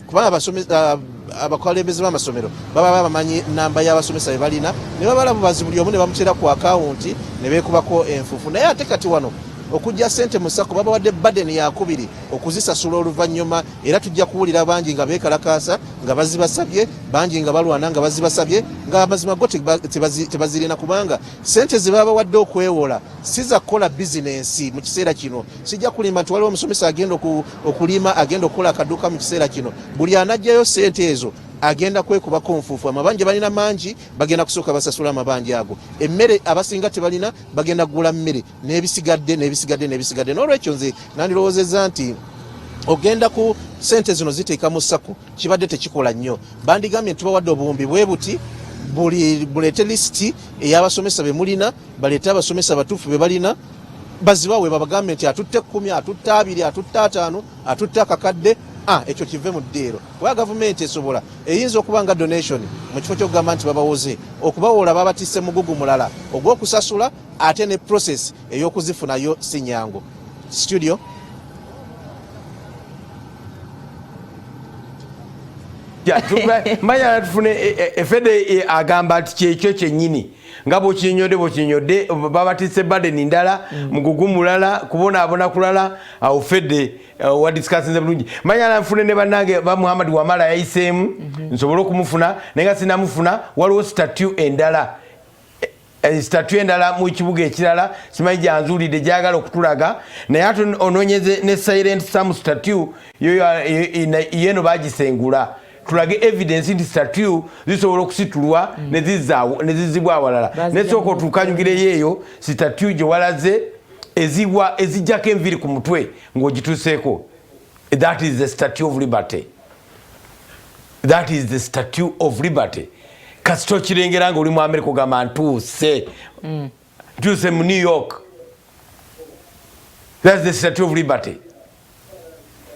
kubanga abasomesa abakulembeze b'amasomero baba bamanyi namba y'abasomesa be balina ne babala bubazi buli omu ne bamutera ku akawunti ne beekubako enfuufu. Naye ate kati wano okujja sente mu sako baba wadde burden yakubiri okuzisasula oluvannyuma era tujja kuwulira bangi nga beekalakaasa nga bazibasabye bangi nga balwana nga bazibasabye nga amazima go tebazirina kubanga sente ze baba wadde okwewola siza kukola bizinensi mu kiseera kino. Sijja kulimba nti waliwo omusomesa agenda okulima agenda okukola akaduuka mu kiseera kino. Buli anajjayo sente ezo agenda kwekubako nfuufu. Amabanja balina mangi bagenda kusooka basasula amabanja ago. Emmere abasinga tebalina bagenda kugula mmere n'ebisigadde. N'olwekyo nze nandirowoozezza nti ogenda ku sente zino ziteeka mu sako kibadde tekikola nnyo. Bandigambye tubawadde obuwumbi bwe buti buleete lisiti ey'abasomesa be mulina baleete abasomesa batuufu be balina bazibawe babagambe nti atutte 10 atutte 2 atutte 5 atutte akakadde. Ekyo kive mu ddeero kuba gavumenti esobola eyinza okuba nga donation mu kifo ky'okugamba nti babawoze okubawola babatisse mugugu mulala ogw'okusasula ate ne process ey'okuzifunayo si nyangu. Studio manya tufune efede agamba ati kyekyo kyennyini nga bw'okinyodde babatisse badeni ndala mugugu mulala kubonaabona kulala awo fedde wadisikasinze bulungi. Manya nfune ne bannange ba Muhammad Wamala yayiseemu nsobole okumufuna naye nga sinamufuna waliwo statue endala statue endala mu kibuga ekirala simanyi gyanzuulidde gyagala okutulaga naye ate onoonyeze ne silent sam statue yeno bagisengula tulage evidence nti statue zisobola okusitulwa ne zizibwa awalala. Nesooka otuukanyugireyo eyo statue gye walaze ezijjako enviri ku mutwe ng'ogituuseeko. That is the statue of liberty. That is the statue of liberty. Kasito okirengera nga oli mu America ogamba ntuuse mu New York. That's the statue of liberty.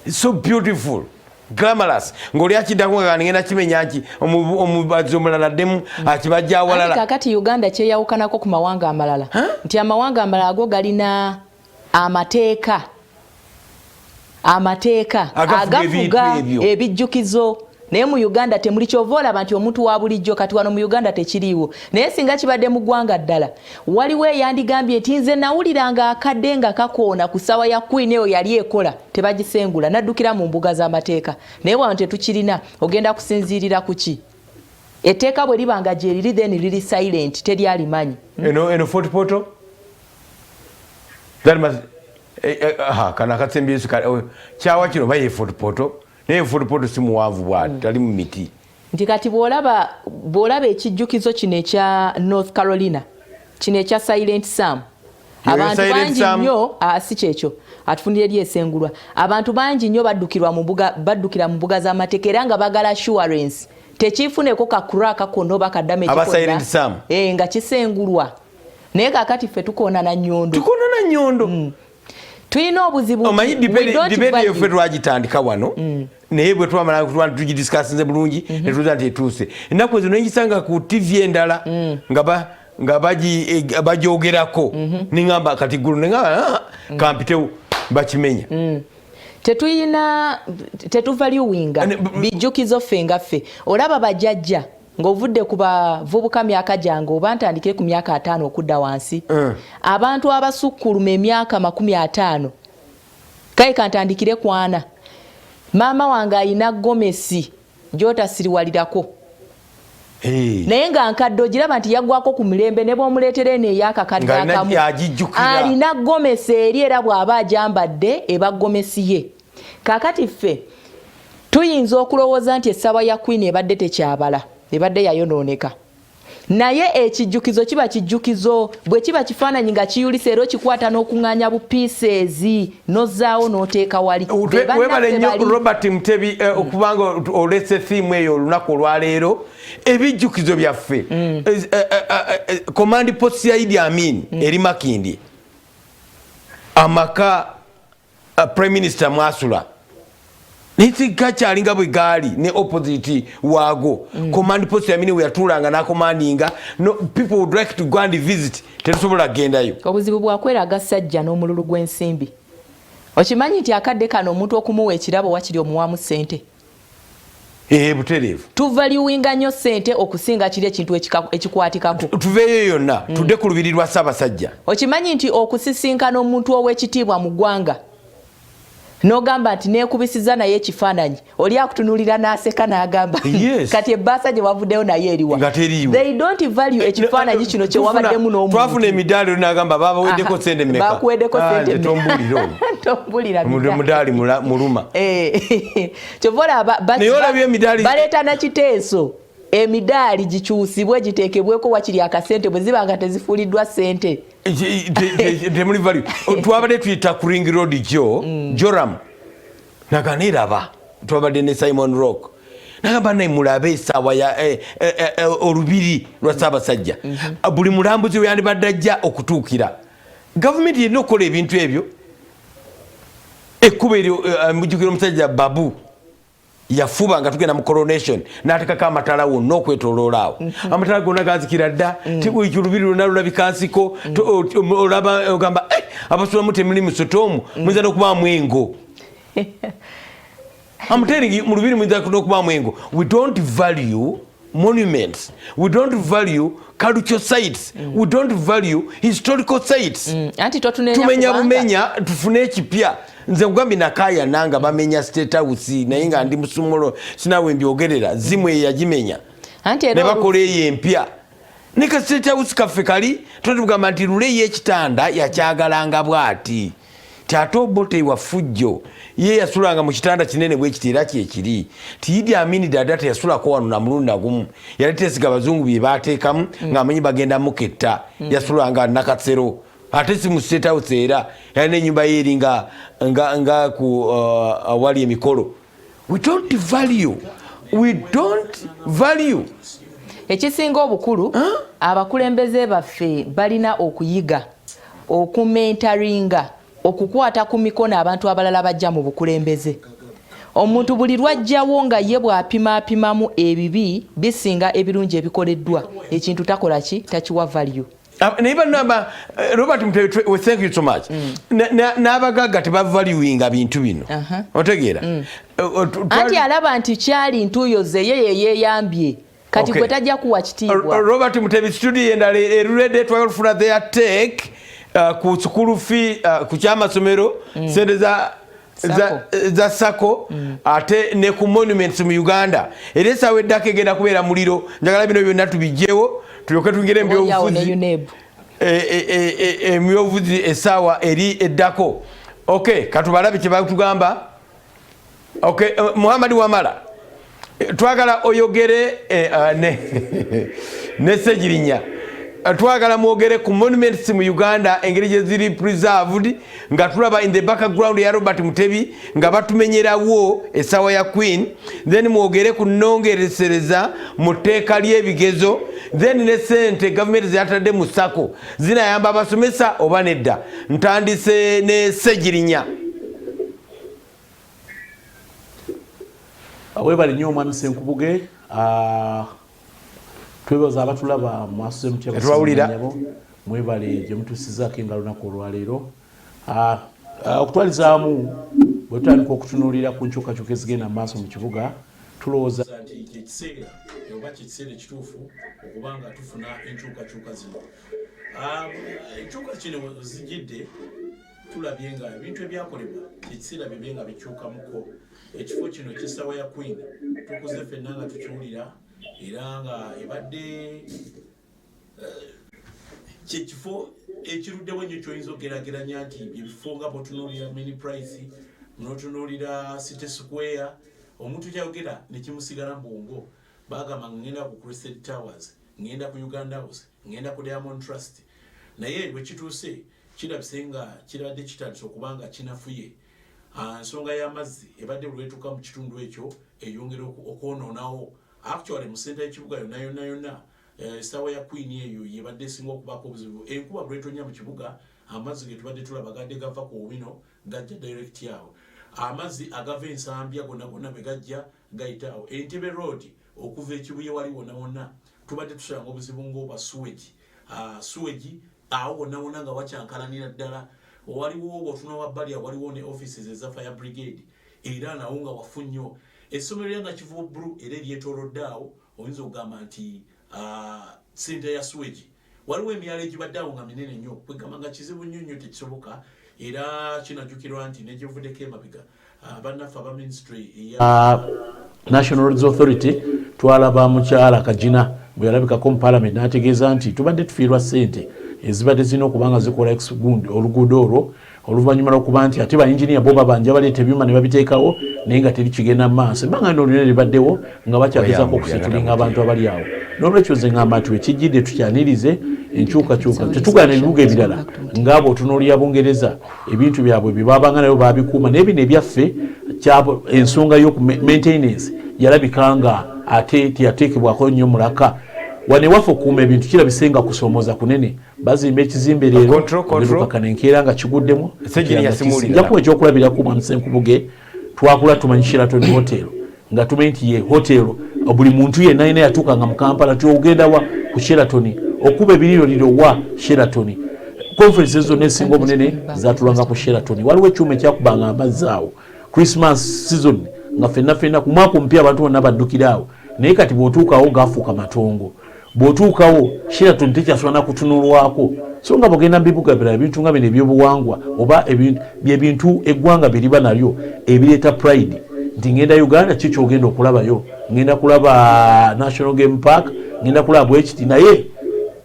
It's so beautiful. Glamorous ngoli akiddako nga ngenda kimenya nti omubazi omulala ddemu akibajja awalala. Kakati Uganda kyeyawukanako ku mawanga amalala nti amawanga amalala ago galina amateeka agafuga ebijjukizo naye mu Uganda temuli kyova olaba nti omuntu wa bulijjo kati wano mu Uganda tekiriiwo. Naye singa kibadde mu ggwanga ddala waliwo eyandigambye nti nze nawuliranga akadde nga kakoona ku ssawa ya Queen eyo yali ekola tebagisengula naddukira mu mbuga z'amateeka. Naye wano tetukirina ogenda kusinziirira ku ki? Etteeka bwe libanga gye liri then liri silent teryalimanyi. Eno Fort Portal that must kana katsembiso kyawa kino baye food poto ne food poto simuwanvu bwati tali mu miti nti kati bwolaba ekijjukizo kino ekya North Carolina kino ekya Silent Sam abantu bangi nnyo si kyekyo atufundire eri esengulwa abantu bangi nnyo baddukira mu mbuga z'amateeka era nga bagala assurance tekifuneko kakuraka kono bakaddamu ekikola nga kisengulwa naye kakati ffe tukoona na nnyondo tulina obuzibu omanyi debate yaffe twagitandika wano naye bwe twamala tugidiscussinze bulungi netuza nti etuuse ennaku ezo nengisanga ku TV endala nga bagyogerako neŋŋamba kati gulu neŋŋamba kampitewo bakimenya tetuvaluwinga bijjukizo ffe nga ffe olaba bajjajja ng'ovudde ku bavubuka myaka gyange oba ntandikire ku myaka 5 okudda wansi abantu abasukkuluma emyaka 50 kale kantandikire ku 4 maama wange ayina gomesi gyotasiriwalirako naye nga nkadde ogiraba nti yaggwako ku mirembe ne bw'omuleetera eno ey'akakadde akamu alina gomesi eri era bw'aba agyambadde eba gomesi ye kaakati ffe tuyinza okulowooza nti essaba ya Queen ebadde tekyabala ebadde yayonooneka naye ekijjukizo kiba kijjukizo bwe kiba kifaananyi nga kiyulisa era okikwata n'okuŋŋaanya bu pieces n'ozzaawo n'oteeka wali webale nnyo Robert Mutebi okubanga olese theme eyo olunaku olwaleero ebijjukizo byaffe command post ya Idi Amin eri Makindye amaka Prime Minister Mwasula nitika kyalinga bwe gaali ne opposite waago command post ya Amin we yatulanga na commandinga no people would like to go and visit terusobola gendayo obuzibu bwakweraga sajja n'omululu gw'ensimbi okimanyi nti akadde kano omuntu okumuwa ekirabo wakiri omuwamu ssente butereevu tuvaluwinga nnyo ssente okusinga kiri ekintu ekikwatikako tuveeyo yonna tudde ku lubiri lwa Ssaabasajja okimanyi nti okusisinkana omuntu ow'ekitiibwa mu ggwanga n'ogamba nti neekubisiza naye ekifaananyi oli akutunulira n'aseka n'agamba kati ebbaasa gye wavuddeyo naye eriwa they don't value ekifaananyi kino kye wabaddemu n'omuntu twafuna emidaali n'agamba babaweddeko ssente mmeka bakuweddeko ssente tombulira tombulira mudaali muluma kyova baleeta na kiteeso emidaali gikyusibwe giteekebweko wakiri akasente bwe ziba nga tezifuuliddwa ssente temuli value twabadde tuyita ku Ring Road Joram naganiraba twabadde ne Simon Rock nagamba naye mulabe essaawa ya olubiri lwa Ssaabasajja buli mulambuzi we yandibadde ajja okutuukira gavumenti yerina okukola ebintu ebyo ekkuba eryo mujjukira omusajja Babu yafuba nga tugenda mu coronation n'atekako amatala wonna okwetooloola awo amatala gonna gazikira dda tibwiki olubiri lwonna lulabika nsiko olaba ogamba abasulamu temuli musotoomu muyinza n'okubaamu engo amuteringi mu lubiri muyinza n'okubaamu engo. We don't value monuments, we don't value cultural sites, we don't value historical sites. Tumenya bumenya tufune ekipya. Nze kugambi nakaya nanga bamenya State House naye nga ndi musumolo sinawe mbyogerera zimwe yagimenya ne bakoleyo empya nika State House kaffe kali tugamba nti lule y'ekitanda yakyagalanga bwati tato bote wa fujjo ye yasulanga mu kitanda kinene bwe kitira kyekiri ti Idi Amin dada yasula ko wanu na mulundi nagumu yaletesiga bazungu bye bateekamu ng'amanyi bagenda muketta yasulanga nakatsero ate si mu State House era yana nyumba yeri nga ku awali emikolo. We don't value ekisinga obukulu abakulembeze baffe balina okuyiga okumentaringa okukwata ku mikono abantu abalala bajja mu bukulembeze. Omuntu buli lwajjawo nga ye bw'apimamu ebibi bisinga ebirungi ebikoleddwa ekintu takola ki takiwa value. Robert Mutebi, thank you so much. N'abagagga tebavaluinga bintu bino. Otegeera? Anti alaba nti kyali ntuyoze ye yeeyambye. Kati gwe tajja kuwa kitiibwa. Robert Mutebi studio endala erulede twayolufuna their take ku school fee ku kyamasomero sente za Sako ate ne ku monuments mu Uganda. Era essaawa eddako egenda kubeera muliro njagala bino byonna tubijjewo tulyoke tugire mbyobufuzi emyovuzi essaawa eri eddako. Okay, katubalabe kye batugamba. Okay, Muhammad Wamala, twagala oyogere ne Ssegirinya. Twagala mwogere ku monuments mu Uganda engeri gye ziri preserved nga tulaba in the background ya Robert Mutebi nga batumenyerawo essaawa ya Queen, then mwogere ku nnongeresereza mu tteeka ly'ebigezo, then ne ssente gavumenti zeyatadde mu SACCO zinayamba abasomesa oba nedda. Ntandise ne Ssegirinya. Webali nnyo omwami Senkubuge, twebaza abatulaba mu maaso twawulira mwebale gye mutuusizaako engalo lunaku olwaleero. Okutwalizaamu bwe tutandika okutunuulira ku nkyukakyuka ezigenda mu maaso mu kibuga, tulowooza nti ekiseera oba kiseera ekituufu okuba nga tufuna enkyukakyuka zino. Enkyuka kino zijjidde, tulabye nga ebintu ebyakolebwa ekiseera bibye nga bikyukamuko. Ekifo kino ky'essaawa ya Queen tukuze ffenna nga tukiwulira era nga ebadde kyekifo ekiruddewo ennyo ky'oyinza okugerageranya nti ebifo nga bw'otunuulira Mini Price, n'otunuulira City Square, omuntu kyayogera ne kimusigala mbwongo. Bagamba ngenda ku Crested Towers, ngenda ku Uganda House, ngenda ku Diamond Trust. Naye bwe kituuse kirabise nga kirabadde kitandise okuba nga kinafuye. Ensonga y'amazzi ebadde lwetuuka mu kitundu ekyo eyongera okwonoonawo. Actually mu senta y'ekibuga yonna essaawa ya Queen eyo yebadde esinga okubaako obuzibu. Enkuba lwetonya mu kibuga, amazzi ge tubadde tulaba gadde gava ku Obino gajja direct awo. Amazzi agava Ensambya gonna bwe gajja gayita awo. Entebbe Road okuva ekibuye wali wonna tubadde tusanga obuzibu ng'obwa sewage awo wonna nga wakyankalanira ddala. Waliwo wotuna wabbali waliwo ne offices eza fire brigade era nawo nga wafu nnyo. Essomero lya Nakivubo Blue era eryetoolodde awo oyinza okugamba nti sente ya sewage waliwo emyalo egibadde awo nga minene nnyo, kwegamba nga kizibu nnyo tekisoboka. Era kinajjukirwa nti negyevuddeko emabega bannaffe aba ministry eya National Roads Authority twalaba mukyala Kajina bwe yalabikako mu parliament n'ategeeza nti tubadde tufiirwa ssente ezibadde zirina okuba nga zikola oluguudo olwo oluvannyuma lw'okuba nti ate bayinginiya bo babanja baleeta ebyuma ne babiteekawo naye nga teri kigenda mu maaso. Ebbanga lino olunene libaddewo nga bakyagezaako okusitulinga abantu abali awo. N'olwekyo nze ngamba nti wekijjidde tukyanirize enkyukakyuka. Tetugaana ebibuga ebirala ng'abo otunuulira Bungereza ebintu byabwe bye babanga nayo babikuuma naye bino ebyaffe ensonga y'oku maintenance yalabika nga ate teyateekebwako nnyo mulaka. Wane waffe okuuma ebintu kirabise nga kusoomoza kunene. Bazimba ekizimbe leero olukakana enkeera nga kiguddemu. Njakuwa ekyokulabirako omwami Senkubuge, twakula tumanyi Sheraton Hotel nga tumanyi nti ye hotel buli muntu yenna yina yatuukanga mu Kampala tiogenda wa ku Sheraton okuba ebiririro wa Sheraton. Conferences zonna esinga obunene zatulanga ku Sheraton. Waliwo ekyuma ekyakubanga amazzi awo Christmas season nga ffenna ku mwaka omupya abantu bonna baddukira awo. Naye kati bw'otuukawo gaafuuka matongo. Bw'otuukawo Sheraton tekyasobola kutunulwako. So nga bw'ogenda mu bibuga birala ebintu nga bino ebyobuwangwa oba ebintu eggwanga biriba nalyo ebireeta pride nti ngenda Uganda ki kyogenda okulabayo. Ngenda kulaba National Game Park, ngenda kulaba bwekiti, naye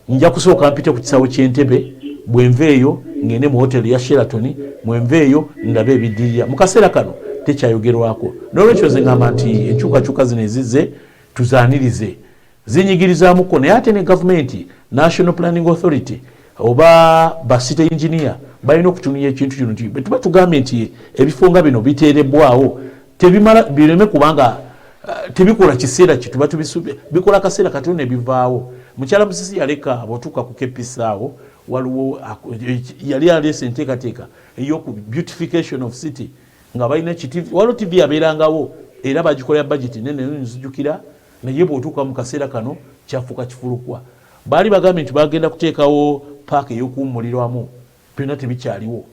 nja kusooka mpite ku kisaawe ky'Entebbe bwe nveeyo ngende mu hoteli ya Sheraton, bwe nveeyo ndabe ebiddirira. Mu kaseera kano tekyayogerwako. N'olwekyo nze ngamba nti enkyukakyuka zino ezizze tuzaanirize. Zinyigirizaamuko naye ate ne gavumenti National Planning Authority oba ba city engineer balina okutunuulira ekintu kino nti bwe tuba tugambye nti ebifo nga bino biteerebbwawo tebimala bireme kubanga tebikola kiseera kye tuba tubisubye bikola kaseera katono ne bivaawo. Mukyala Musisi yaleka bw'otuuka ku kepisaawo waliwo yali aleese enteekateeka ey'oku beautification of city nga balina kitivi waliwo TV yabeerangawo era bagikolera budget nene nzijukira. Naye bw'otuuka mu kaseera kano kyafuuka kifulukwa. Baali bagambye nti bagenda kuteekawo paaka ey'okuwummulirwamu byonna tebikyaliwo.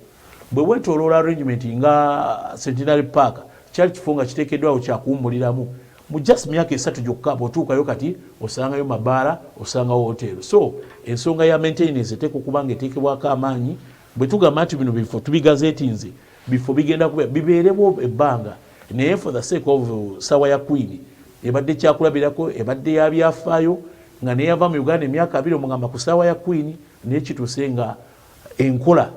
Bwe weetooloola arrangement nga Centenary Park kyali kifo nga kiteekeddwawo kyakuwummuliramu. Mu just myaka 3 gyokka bw'otuukayo kati osangayo mabaala, osangawo hotelo. So ensonga ya maintenance eteeka okuba nga eteekebwako amaanyi. Bwe tugamba nti bino bifo tubigazeetinze bifo bigenda kubeera bibeerewo ebbanga naye for the sake of ssaawa ya Queen ebadde kyakulabirako ebadde yabyafaayo nga neyava mu Uganda emyaka 2 omugamba ku ssaawa ya Queen n'ekituuse nga enkola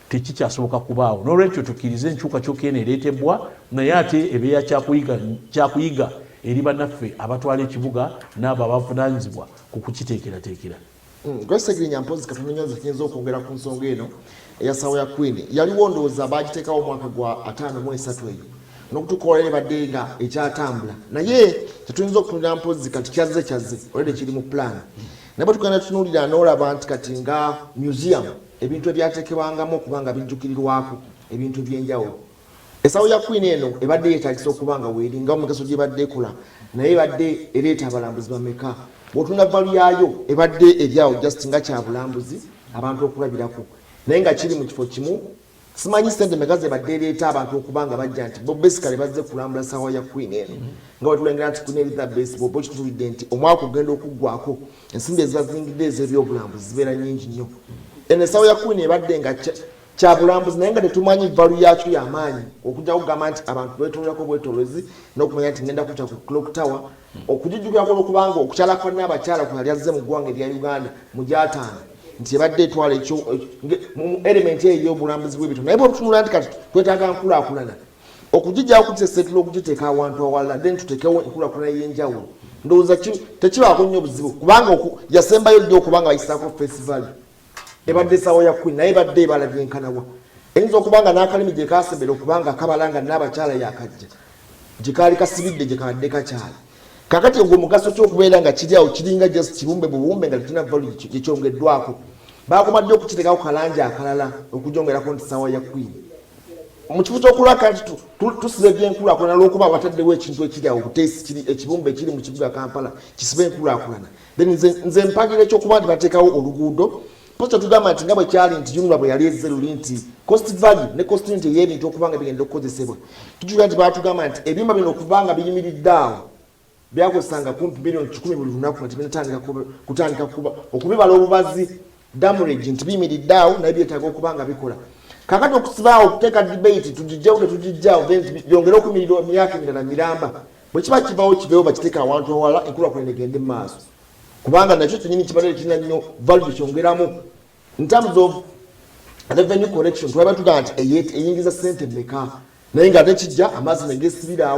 tekikyasoboka kubaawo n'olwekyo tukkirize enkyukakyuka eno ereetebwa naye ate ebeera kyakuyiga eri bannaffe abatwala ekibuga n'abo abavunaanyizibwa ku kukiteekerateekera. Gwesegirinya mpozi katunyonyoza kiyinza okwogera ku nsonga eno eyasawo ya Queen yaliwo ndowooza bagiteekawo omwaka gwa 5 eyo n'okutukola ebadde nga ekyatambula naye tetuyinza okutunira mpozi kati kyazze olwedde kiri mu plan naye bwetugenda tutunuulira n'olaba nti kati nga museum ebintu ebyateekebwangamu okuba nga bijjukirirwako ebintu ebyenjawulo. Esawo ya Queen eno ebadde yeetagisa okuba nga weeringa omugaso gyebadde ekola naye ebadde ereeta abalambuzi bameka bw'otunda valu yaayo ebadde eryawo just nga kyabulambuzi abantu okulabirako naye nga kiri mu kifo kimu simanyi sente meka zebadde ereeta abantu okuba nga bajja nti bo basically bazze kulambula sawa ya Queen eno nga bwetulengera nti Queen Elizabeth bo kitulidde nti omwaka ogenda okuggwako ensimbi ezibazingidde ez'ebyobulambuzi zibeera nnyingi nnyo eno esawo ya Queen ebadde nga kyabulambuzi naye nga tetumanyi valu yakyo y'amaanyi okujja kugamba nti abantu betololako bwetolozi n'okumanya nti ngenda kutya ku Clock Tower okugijjukirako olwokubanga okukyala kwa n'abakyala kuna lyazze mu ggwanga erya Uganda mu gyataano nti ebadde etwala ekyo mu element eyo y'obulambuzi bw'ebintu naye bwetutunula nti kati twetaaga nkulaakulana okugijjawo kukisesetula okugiteeka awantu awalala then tuteekewo enkulaakulana y'enjawulo ndowooza tekibaako nnyo buzibu kubanga yasembayo ddi okubanga bayisaako festival ebadde sawo ya Queen naye ebadde ebala byenkanawa eyinza okubanga n'akalimi gye kaasembera okubanga kabalanga n'abakyala yakajja gye kaali kasibidde gye kabadde kakyala kakati ogwo mugaso ky'okubeera nga kiri awo kiringa just kibumbe bubumbe nga tekina valu gyekyongeddwako baakomadde okukiteekako kalangi akalala okujongerako nti sawa ya Queen mu kifo ky'okulwaka nti tusiba ebyenkulaakulana lw'okuba bataddewo ekintu ekiri awo buteesi ekibumbe ekiri mu kibuga Kampala kisiba enkulaakulana then nze mpagira ekyokuba nti bateekawo oluguudo posta tugamba nti nga bwe kyali nti Jumla bwe yali ezze luli nti cost value ne costinity y'ebintu okuba nga bigenda okukozesebwa tujuga nti baatugamba nti ebyuma bino okuba nga biyimiridde awo byakosanga kumpi bilioni 10 buli lunaku nti kutandika kuba okubibala obubazi damage nti biyimiridde awo naye byetaaga okuba nga bikola kakati okusibaawo okuteeka debate tugijjawo tetugijjawo then byongere okumirira emyaka emirala miramba bwe kiba kivawo kiveewo bakiteeka awantu awala enkulaakulana egende mu maaso kubanga nakyo kyenyini kibadde kirina nnyo value kyongeramu in terms of revenue collection twaba tugamba nti eyingiza ssente mmeka naye ng'ate kijja amazzi negesibira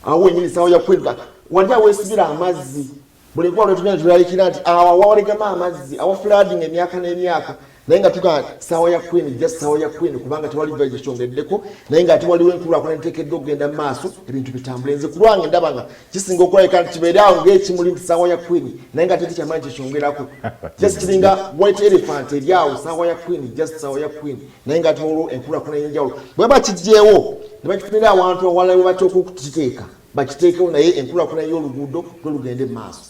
awo wenyini sawo ya Queen wadde aweesibira amazzi buli nkuba lwetugenda tulalikira nti awawalegama amazzi awa flooding emyaka n'emyaka naye nga tugamba sawa ya Queen just sawa ya Queen kubanga tewali valu kyongeddeko naye nga ate waliwo enkulaakulana enteekeddwa okugenda mu maaso ebintu bitambule nze ku lwange ndaba nga kisinga okulabika nti kibeere awo ng'ekimuli nti sawa ya Queen naye nga teti kyamaanyi kyekyongerako just kiringa white elephant eri awo sawa ya Queen just sawa ya Queen naye nga ate waliwo enkulaakulana y'enjawulo bwe bakijjeewo ne bakifunira awantu awalala we bateeka okukiteeka bakiteekewo naye enkulaakulana y'oluguudo lugende mu maaso.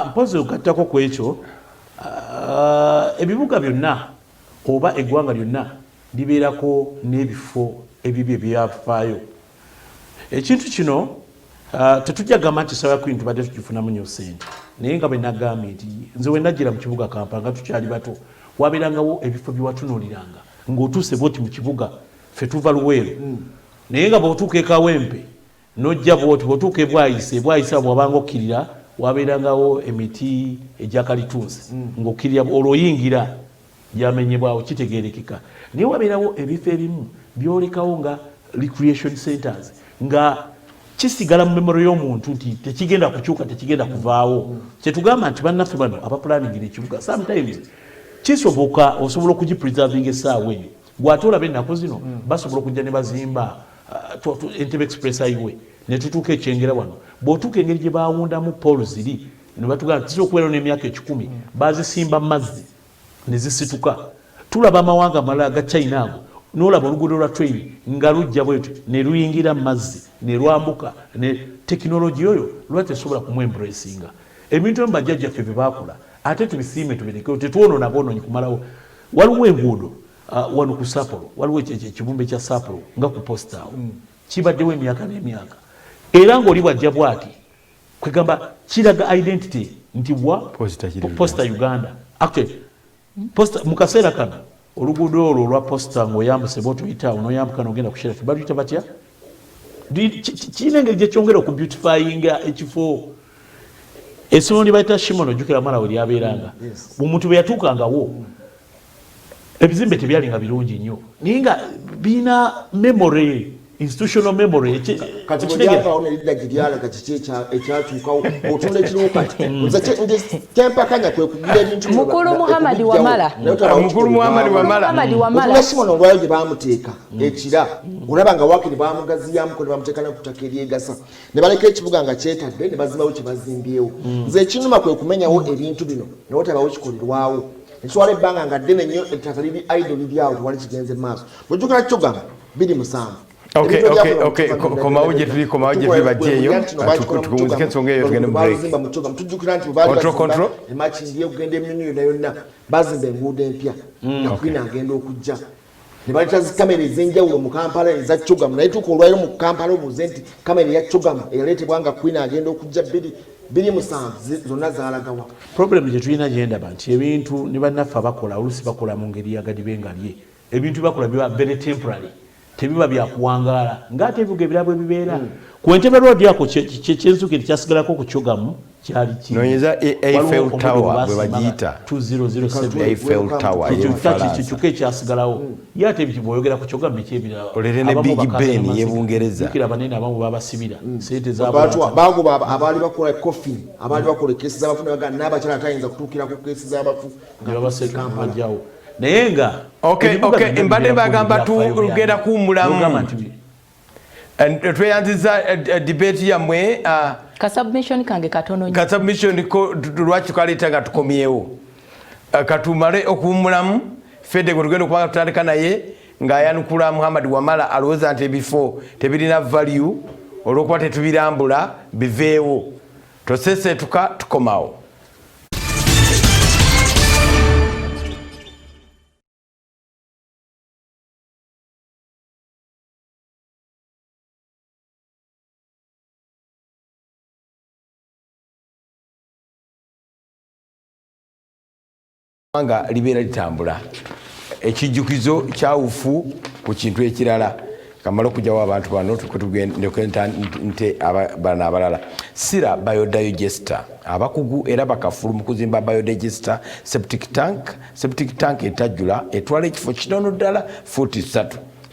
Mpozi okattako ku ekyo ebibuga byonna oba eggwanga lyonna libeerako n'ebifo ebibi ebyafaayo. Ekintu kino tetujja gamba nti sawa ya Queen tubadde tukifunamu nnyo ssente naye nga bwe nagambye nti nze we najjira mu kibuga Kampala nga tukyali bato wabeerangawo ebifo byewatunuuliranga ng'otuuse bwoti mu kibuga ffe tuva Luweero naye nga bw'otuuka e Kawempe n'ojja bwoti bw'otuuka e Bwayise bw'abanga okkirira wabeerangawo emiti egya kalitunsi ng'okkirira olwoyingira gyamenyebwawo kitegeerekeka naye wabeerawo ebifo ebimu byolekawo nga recreation centers nga kisigala mu memero y'omuntu nti tekigenda kukyuka tekigenda kuvaawo kyetugamba nti bannaffe bano abapulaningira ekibuga sometimes kisoboka osobola okugipreserving essaawa eyo gw'ate olaba ennaku zino basobola okujja ne bazimba Entebbe Express Highway ne tutuuka ekyengera wano bw'otuuka engeri gye baawundamu poolo ziri ne batugamba tisobola okubeerawo n'emyaka 10 bazisimba mazzi ne zisituka tulaba amawanga amalala ga China ago n'olaba oluguudo lwa train nga lujja bwetyo ne luyingira mazzi ne lwambuka ne tekinologiya oyo lwa tesobola kumwembracinga ebintu ebimu bajjajjaffe bye baakola ate tubisiime tubirekewo tetwonoona bwonoonyi kumalawo waliwo enguudo wano ku Sapolo waliwo ekibumbe kya Sapolo nga ku posta awo kibaddewo emyaka n'emyaka era ng'oli bwajja bw'ati kwegamba kiraga identity nti posta Uganda actually posta mu kaseera kano oluguudo olwo olwa posta ng'oyambuse bw'otuyitawo n'oyambuka n'ogenda ku Sheriff baluyita batya kirina engeri gye kyongera okubeautifyinga ekifo Essomero libayita Shimono jukira Malawi lyabeeranga. Omuntu bwe yatuukangawo ebizimbe tebyalinga birungi nnyo. Naye nga bina memory, institutional memory. Kati bwe lyavaawo ne lidda gye lyalaga kiki ekyakyukawo otunda ekiriwo kati. Kyempakanya kwe kugira ebintu Mukulu Muhammad Wamala. Mukulu Muhammad Wamala. Shimono olwayo gye baamuteeka ekira olaba nga waakiri baamugaziyamuko ne bamuteeka ne ku ttaka eryegasa ne baleka ekibuga nga kyetadde ne bazimbawo kye bazimbyewo. Nze ekinuma kwe kumenyawo ebintu bino ne watabawo kikolerwawo. Ekitwala ebbanga nga ddene nnyo ettaka liri idle liryawo tewali kigenze maaso. Bw'ojjukira kyogamba 27. Okay. Komawo gye tuli bajjeeyo tukumuzike ensonga eyo tugende mu break. Tujjukira nti Control. emachi ndiye kugenda emyonyo yonna bazimba enguudo empya na Queen agenda okujja. Ne baleta zikamera ez'enjawulo mu Kampala eza Chogamu naye tuko olwayo mu Kampala obuze nti kamera ya Chogamu eyaleetebwa nga Queen agenda okujja 27 zonna zaalagawa. Problem gye tulina gyendaba nti ebintu ne bannaffe abakola oluusi bakola mu ngeri yagadi bengalye. Ebintu bakola biba very temporary. Tebiba byakuwangaala ng'ate ebibuga ebirabwe bibeera ku Entebbe Road yako kyensuka ekyasigalako ku Chogamu kyali ki noyeza Eiffel Tower bwe bagiyita 2007 Eiffel Tower kikyuka ekyasigalawo ye ate bw'oyogera ku Chogamu ekyebira olere ne Big Ben y'Ebungereza kira banene abamu babasibira sente bagoba abaali bakola coffin abaali bakola kesi z'abafu n'abakyala atayinza kutuukira ku kesi z'abafu nga babaseka bajjawo naye nga embadde bagamba tugenda kuwummulamu tweyanziza debate yammwe kasubmission kange katono nnyo kasubmission lwaki tukaleeta nga tukomyewo katumale okuwummulamu fedde gwe tugenda okubanga tutandika naye ng'ayanukula Muhammad Wamala alowooza nti ebifo tebirina value olw'okuba tetubirambula biveewo toseseetuka tukomawo. Nga libeera litambula ekijjukizo kyawufu ku kintu ekirala kamala okujjawo abantu bano tugenda nte bana abalala Sira biodigester abakugu era bakafulu mu kuzimba biodigester septic tank etajjula etwala ekifo kitono ddala fuuti 3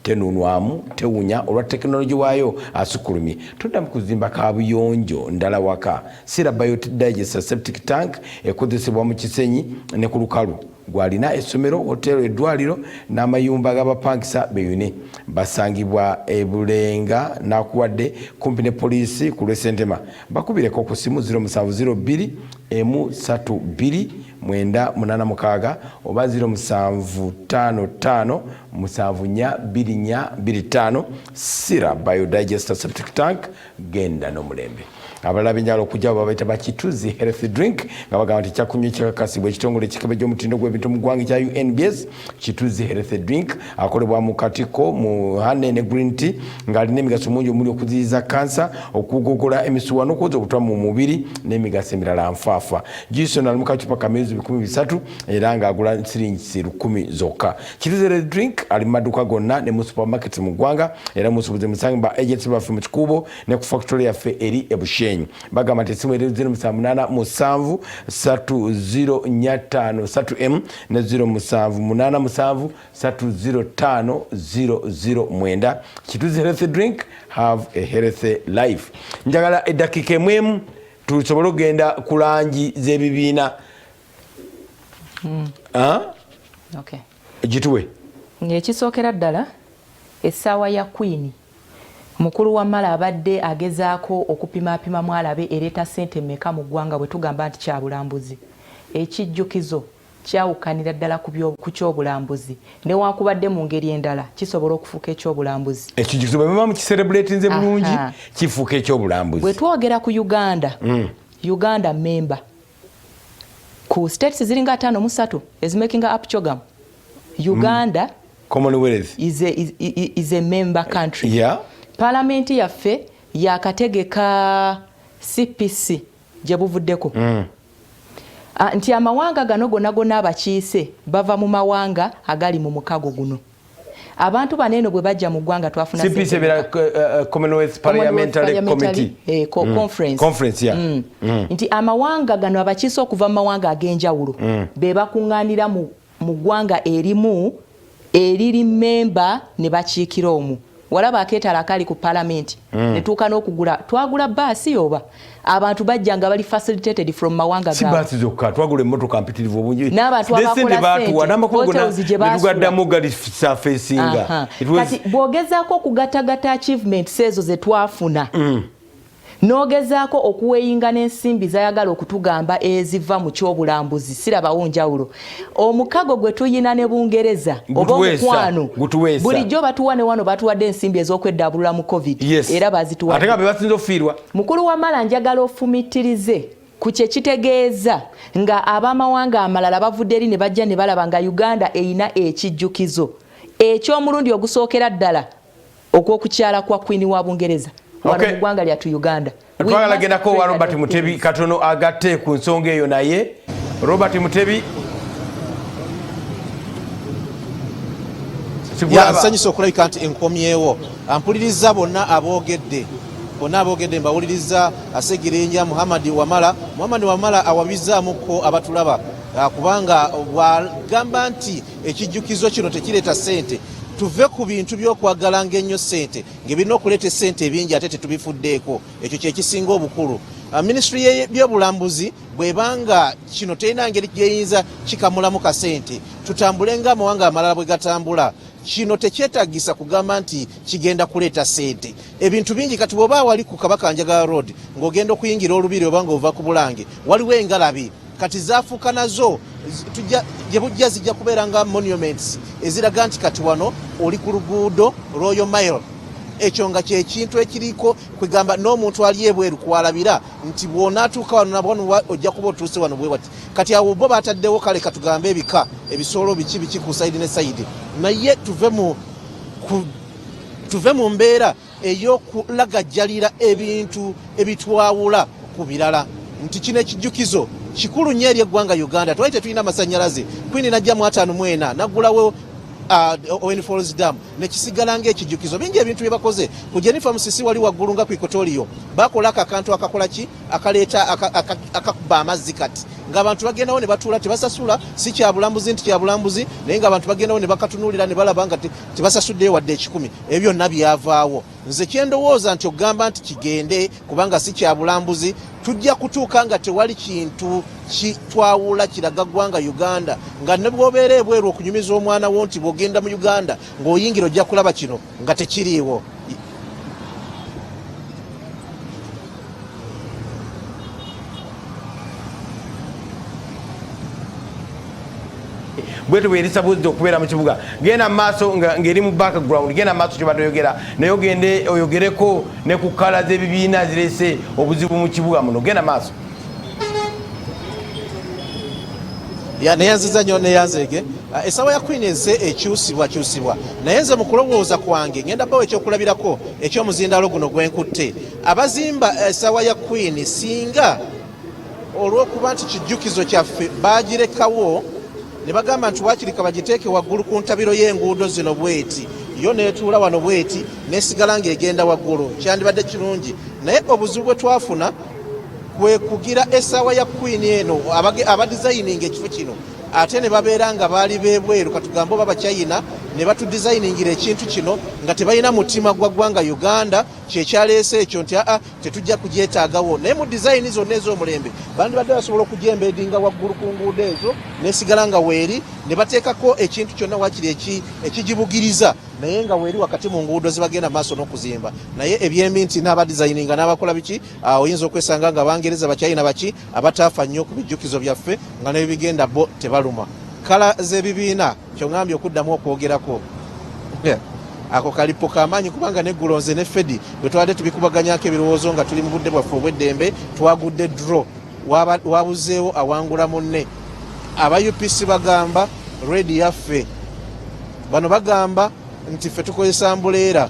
tenunwamu tewunya olwa tekinologi waayo asukulumye tudda mu kuzimba kabuyonjo ndala waka Sira biodigester septic tank ekozesebwa mu Kisenyi ne ku Lukalu gwalina essomero hotelo eddwaliro n'amayumba g'abapangisa beyune basangibwa ebulenga nakuwadde kumpi ne poliisi ku lw'Essentema bakubireko ku simu 0702 132 986 oba 0755 742425 Sira biodigester septic tank genda n'omulembe. Abalala b'enjala okujja babayita bakituzi health drink nga bagamba nti kyakunywa ekikakasibwa ekitongole ekikebejja omutindo gw'ebintu mu ggwanga kya UNBS kituzi health drink akolebwa mu katiko mu hane ne green tea ng'alina emigaso mungi omuli okuziyiza kansa okugogola emisuwa n'okwoza okutwa mu mubiri n'emigaso emirala nfaafa. Jason ali mu kacupa kamezi 300 era ng'agula siringi 10 zokka. Kituzi health drink ali mu maduuka gonna ne mu supermarket mu ggwanga era musubuze musange ba agents baffe mu kikuubo ne ku factory yaffe eri Ebushenyi. Bagamba nti simu eri 0787 3045 ne 0787 305009 Kituzi health drink have a healthy life. Njagala eddakiika emwemu tusobole okugenda ku langi z'ebibiina gituwe ekisookera ddala essaawa ya Queen Mukulu Wamala abadde agezaako okupimapima mwalabe ereeta ssente mmeka mu ggwanga bwe tugamba nti kyabulambuzi. Ekijjukizo kyawukanira ddala ku kyobulambuzi newankubadde mu ngeri endala kisobola okufuuka ekyobulambuzi. Ekijjukizo bwe muba mukiserebuleetinze bulungi kifuuka ekyobulambuzi. Bwe twogera ku Uganda, Uganda member ku states ziringa 53 ezimakinga up Chogamu. Uganda Commonwealth is a member country. Yeah. Parliament yaffe yakategeka CPC gye buvuddeko nti amawanga gano gonna abakiise bava mu mawanga agali mu mukago guno. abantu baneno bwe bajja mu ggwanga twafuna CPC ebera Commonwealth Parliamentary Committee conference ya nti amawanga gano abakiise okuva mu mawanga ag'enjawulo be bakuŋŋaanira mu ggwanga erimu eriri memba ne bakiikira omwo walaba akeetala akali ku palamenti ne tuuka n'okugula twagula baasi oba abantu bajja nga bali facilitated from mawanga si baasi zokka twagula emmotoka mpitirivu obungi n'abantu abakola n'amakulugaddamu gali surfacinga kati bw'ogezaako okugatagata achievements ezo ze twafuna n'ogezaako okuweeyinga n'ensimbi zayagala okutugamba eziva mu kyobulambuzi sirabawo njawulo omukago gwe tuyina ne Bungereza oba omukwano bulijjo batuwa ne wano batuwadde ensimbi ez'okweddabulula mu covid era bazituwadde ate nga be basinza okufiirwa mukulu wa mala njagala ofumitirize ku kye kitegeeza nga abamawanga amalala bavudde eri ne bajja ne balaba nga Uganda eyina ekijjukizo eky'omulundi ogusookera ddala okw'okukyala kwa Queen wa Bungereza wano mu ggwanga lyattu Uganda. Twagala gendako wa Robert Mutebi katono agatte ku nsonga eyo naye Robert Mutebi nsanyusa okulabika nti enkomyewo ampuliriza bonna aboogedde mbawuliriza Asegirinja Muhammad Wamala awabizaamuko abatulaba kubanga bwagamba nti ekijjukizo kino tekireeta ssente tuve ku bintu by'okwagalanga ennyo ssente ng'ebirina okuleeta ssente ebingi ate tetubifuddeeko ekyo kyekisinga obukulu minisitule y'ebyobulambuzi bw'ebanga kino terina ngeri gyeyinza kikamulamu kasente tutambule ng'amawanga amalala bwe gatambula kino tekyetaagisa kugamba nti kigenda kuleeta ssente ebintu bingi kati bw'oba wali ku Kabakanjagala road ng'ogenda okuyingira olubiri oba ng'ova ku Bulange waliwo engalabi kati zaafuuka nazo gye bujja zijja kubeera nga monuments eziraga nti kati wano oli ku luguudo Royal Mile ekyo nga kyekintu ekiriko kwegamba n'omuntu ali ebweru kwalabira nti bw'onaatuuka wano nabwo ojja kuba otuuse wano bwe wati kati awo bo bataddewo kale katugambe ebika ebisolo biki ku sayidi ne sayidi naye tuve mu mbeera ey'okulagajjalira ebintu ebitwawula ku birala nti kino ekijjukizo kikulu nnyo eri eggwanga Uganda twali tetulina masannyalaze Queen najja mu 54 naggulawo Owen Falls Dam nekisigala ng'ekijjukizo bingi ebintu bye bakoze ku Jennifer Musisi wali waggulu nga ku Equatorio bakolako akantu akakola ki akaleeta akakuba amazzi kati ng'abantu bagendawo ne batuula tebasasula si kyabulambuzi nti kyabulambuzi naye ng'abantu bagendawo ne bakatunuulira ne balaba nga tebasasuddeyo wadde 10 ebyo byonna byavaawo nze kyendowooza nti ogamba nti kigende kubanga si kyabulambuzi tujja kutuuka nga tewali kintu kitwawula kiraga ggwanga Uganda nga ne bw'obeera ebweru okunyumiza omwana wo nti bw'ogenda mu Uganda ng'oyingira ojja kulaba kino nga tekiriiwo. bwetu bwerisa buzzi okubeera mu kibuga genda maaso ng'eri mu background genda maaso kyebatoyogera naye ogende oyogereko ne ku kala z'ebibiina zirese obuzibu mu kibuga muno genda maaso neyanziza nnyo neyanzeege essaawa ya Queen ense ekyusibwa naye nze mu kulowooza kwange ngenda bawo ekyokulabirako eky'omuzindaalo guno gwenkutte abazimba essaawa ya Queen singa olw'okuba nti kijjukizo kyaffe baagirekawo ne bagamba nti wakirika bagiteeke waggulu ku ntabiro y'enguudo zino bweti yo neetuula wano bweti nesigala ng'egenda waggulu kyandibadde kirungi naye obuzibu bwe twafuna kwe kugira essaawa ya Queen eno abadizayininga ekifo kino ate ne babeera nga baali beebweru katugambo babachayina ne batudizayiningira ekintu kino nga tebalina mutima gwa ggwanga Uganda kyekyaleese ekyo nti tetujja kugyetaagawo naye mu dizayini zonna ez'omulembe bandibadde basobola okujembedinga waggulu ku nguudo ezo nesigala nga weeri ne bateekako ekintu kyonna wakiri ekigibugiriza naye nga weeri wakati mu nguudo zibagenda maaso n'okuzimba naye ebyembi nti n'abadizayininga n'abakola biki oyinza okwesanga nga Bangereza bakyayina baki abataafa nnyo ku bijjukizo byaffe nga nebigenda bo tebaluma kala z'ebibiina kyoŋambye okuddamu okwogerako ako kalipo kamaanyi kubanga neggulo nze ne Fedi bwe twabadde tubikubaganyako ebirowoozo nga tuli mu budde bwaffe obw'eddembe twagudde draw wabuzeewo awangula munne aba UPC bagamba redi yaffe bano bagamba nti ffe tukozesa mbuleera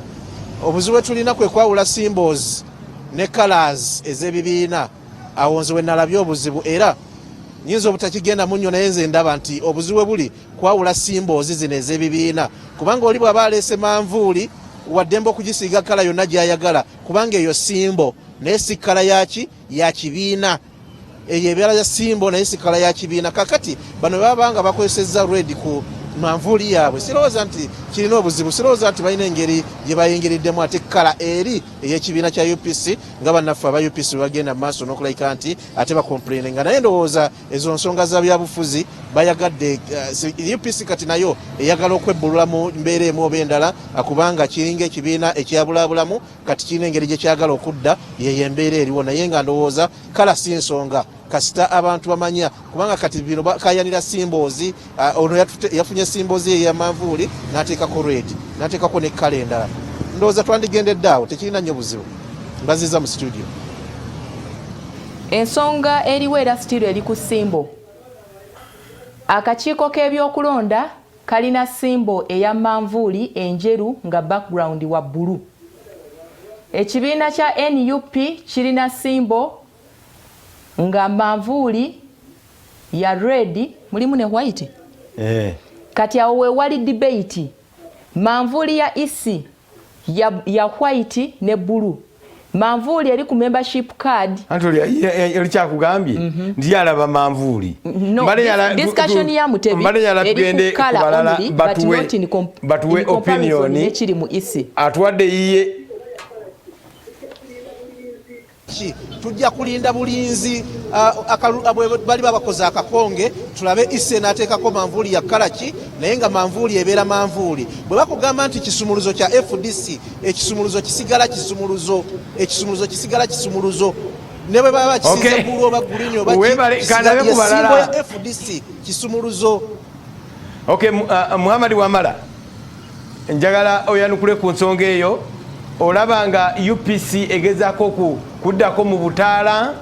obuzibu bwe tulina kwe kwawula symbols ne colors ez'ebibiina awo nze we nalabye obuzibu era nyinza obutakigenda munnyo naye nze ndaba nti obuzibu buli kwawula simboozi zino ez'ebibiina kubanga oli bw'aba aleese manvuuli waddembe okugisiiga kala yonna gy'ayagala kubanga eyo simbo naye si kala yaki ya kibiina eyo ebyala ya simbo naye si kala ya kibiina kakati bano baba nga bakozesezza red ku manvuuli yaabwe sirowooza nti kirina obuzibu sirowooza nti balina engeri gye bayingiriddemu ate kala eri ey'ekibiina kya UPC nga bannaffe aba UPC bagenda mu maaso n'okulayika nti ate bakomplaininga naye ndowooza ezo nsonga za byabufuzi bayagadde UPC kati nayo eyagala okwebbulula mu mbeera emu oba endala kubanga kiringa ekibiina ekyabulaabulamu kati kirina engeri gye kyagala okudda yeyo embeera eriwo naye nga ndowooza kala si nsonga kasita abantu bamanya kubanga kati bino kayanira simboozi ono yafunye simboozi eya manvuuli n'ateekako red n'ateekako ne kala endala ndowooza twandigendedde awo tekirina nnyo buzibu mbaziza mu studio ensonga eriwo era sitiru eri ku simbo akakiiko k'ebyokulonda kalina simbo eya manvuuli enjeru nga background wa bbulu ekibiina kya NUP kirina simbo nga manvuuli ya red mulimu ne white kati awo wewali debate manvuuli ya isi ya white ne blue manvuuli eri ku membership card Antoli yali kyakugambye ndi alaba manvuuli discussion ya mutebi eri ku kala only batuwe opinion ekiri mu isi atwadde yiye tujja kulinda bulinzi bali babakoze akakonge tulabe ise n'ateekako manvuuli ya kalaki naye nga manvuuli ebeera manvuuli bwe bakugamba nti kisumuluzo kya FDC ekisumuluzo kisigala kisumuluzo ekisumuluzo kisigala kisumuluzo ne bwe baba kisize bulu oba gulini oba simbo ya FDC kisumuluzo Muhammad Wamala njagala oyanukule ku nsonga eyo olaba nga UPC egezaako kuddako mu butaala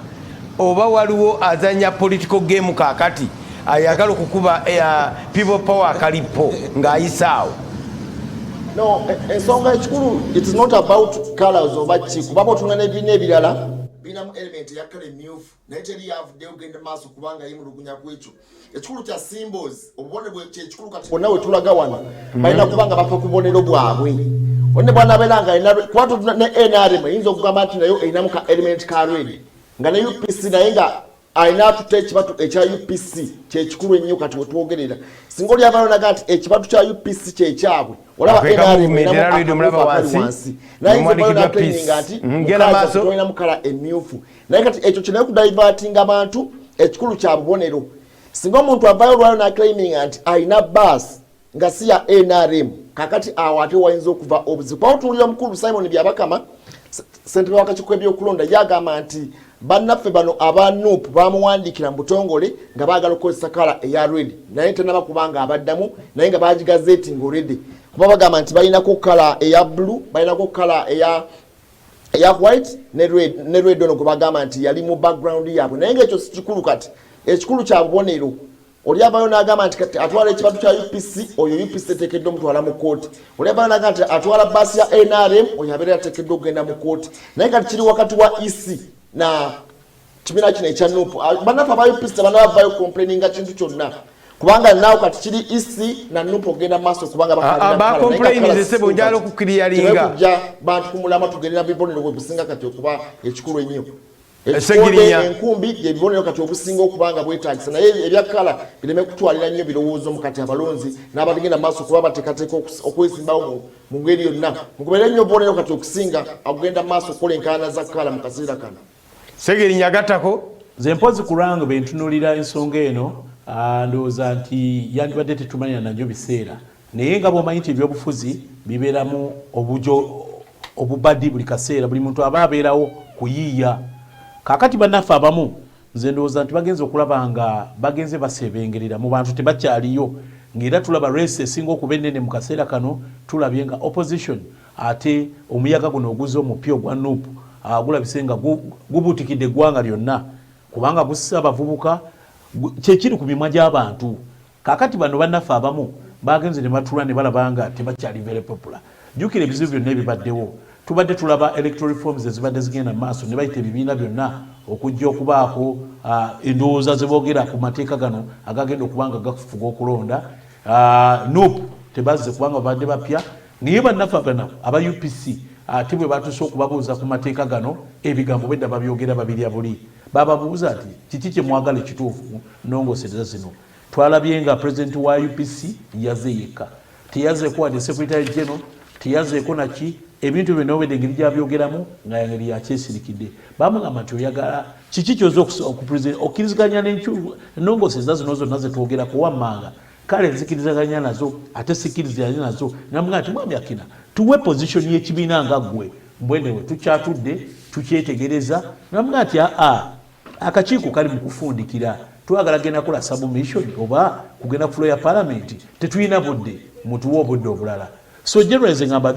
oba waliwo azanya political game kakati ayagala okukuba people power kalipo ng'ayisaawo no ensonga ekikulu it is not about colors oba ki kubanga otunga n'ebibiina ebirala binamu element ya kala emmyufu naye teri yavuddeyo ogenda maaso kubanga yimulugunya ku ekyo ekikulu kya symbols obubone bwe kyekikulu kati bonna we tulaga wano balina kubanga bafa ku bubonero bwabwe onne bwana belanga ina kwatu ne NRM inzo kugamba nti nayo einamu ka element ka red nga ne UPC naye nga aina tute ekibatu ekya UPC kyekikulu ennyo kati wetwogerera singa oli abaana naga nti ekibatu kya UPC kyekyabwe olaba NRM wansi naye inzo bwana natenyinga nti ngera maaso toina mukala emmyufu naye kati ekyo kinayo kudivertinga abantu ekikulu kya bubonero singa omuntu avayo olwayo na claiming nti aina bus nga si ya NRM kakati awate wayinza okuva obuzibu pawutuulira mukulu Simon Byabakama ssentebe w'akakiiko k'ebyokulonda yagamba nti bannaffe bano aba NUP bamuwandiikira mu butongole nga baagala okukozesa kala eya red naye tenaba kubanga abaddamu naye nga bagigazetinga already kuba bagamba nti balinako kala eya blue balinako kala eya white ne red ono gwe bagamba nti yali mu background yaabwe naye ngaekyo si kikulu kati ekikulu kya bubonero oli abayo n'agamba nti atwala ekibatu kya UPC oyo UPC eteekeddwa omutwala mu kooti oli abayo n'agamba nti atwala baasi ya NRM oyo abeera yateekeddwa okugenda mu kooti naye kati kiri wakati wa EC na kibiina kino ekya NUP bannaffe aba UPC tebanabavayo complaininga kintu kyonna kubanga naawe kati kiri EC na NUP okugenda maaso kubanga bakomplainizesebonjala okukiriyalinga bantu kumulama tugendera bibonero bwe businga kati okuba ekikulu ennyo enkumbi byebibonero kati obusinga okubanga bwetagisa naye ebyakala bireme kutwalira nnyo birowoozo mu kati abalonzi n'abagenda maaso kuba bateekateeka okwesimbawo mu ngeri yonna mugoberere nnyo obubonero kati okusinga okugenda maaso okukola enkaayana za kala mu kaseera kano Segeri nyagattako nze mpozi kulwanga bentunuulira ensonga eno ndowooza nti yandibadde tetumanya nanyo biseera naye nga bw'omanyi nti ebyobufuzi bibeeramu obubadi buli kaseera buli muntu aba abeerawo kuyiiya kakati bannaffe abamu nze ndowooza nti bagenze okulaba nga bagenze basebengerera mu bantu tebakyaliyo ng'era tulaba race esinga okuba ennene mu kaseera kano tulabye nga opposition ate omuyaga guno oguze omupya ogwa NUP gulabise nga gubuutikidde eggwanga lyonna kubanga gussa abavubuka kyekiri ku mimwa gy'abantu kakati bano bannaffe abamu bagenze ne batula ne balaba nga tebakyali very popular jjukira ebizibu byonna ebibaddewo tubadde tulaba electoral reforms ezibadde zigenda mu maaso ne bayita ebibiina byonna okujja okubaako endowooza ze boogera ku mateeka gano agagenda okubanga gakufuga okulonda. Nope tebazze kubanga babadde bapya naye bannaffe bano aba UPC ate bwe batuuse okubabuuza ku mateeka gano ebigambo bedda babyogera babirya buli bababuuza ati kiki kye mwagala ekituufu nongosereza zino. Twalabye nga president wa UPC yaze yekka teyazeeko wadde secretary general teyazeeko naki ebintu bino obedde engeri gyabyogeramu nga engeri yakyesirikidde bamugamba nti oyagala kiki kyoza okkiriziganya n'ennongosereza zino zonna zetwogerako wammanga kale nzikirizaganya nazo ate sikkiriziganya nazo namuga nti mwami Akina tuwe position y'ekibiina nga ggwe mbwenewe tukyatudde tukyetegereza namuga nti akakiiko kali mu kufundikira twagala genda kola submission oba kugenda ku floor ya parliament tetuyina budde mutuwa obudde obulala. So generally ngamba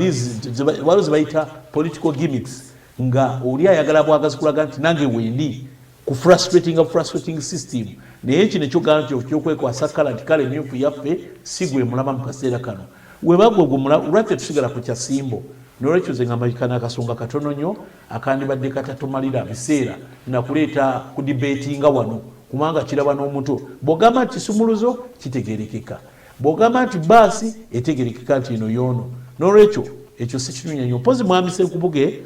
waliwo zibayita political gimmicks nga oli ayagala bwagazi kulaga nti nange wendi ku frustrating system naye kino ekyogaa nti okyokwekawasa kala nti kale myufu yaffe sigwe mulama mu kaseera kano webagwe lwaffe tusigala ku kyasimbo nolwekyo ze ngamba kana akasonga katono nnyo akandibadde katatumalira biseera nakuleeta ku debatinga wano kubanga kiraba n'omuto bw'ogamba nti kisumuluzo kitegerekeka bw'ogamba nti baasi etegerekeka nti eno yoono n'olwekyo ekyo si kinunya nnyo mpozi mwami Ssenkubuge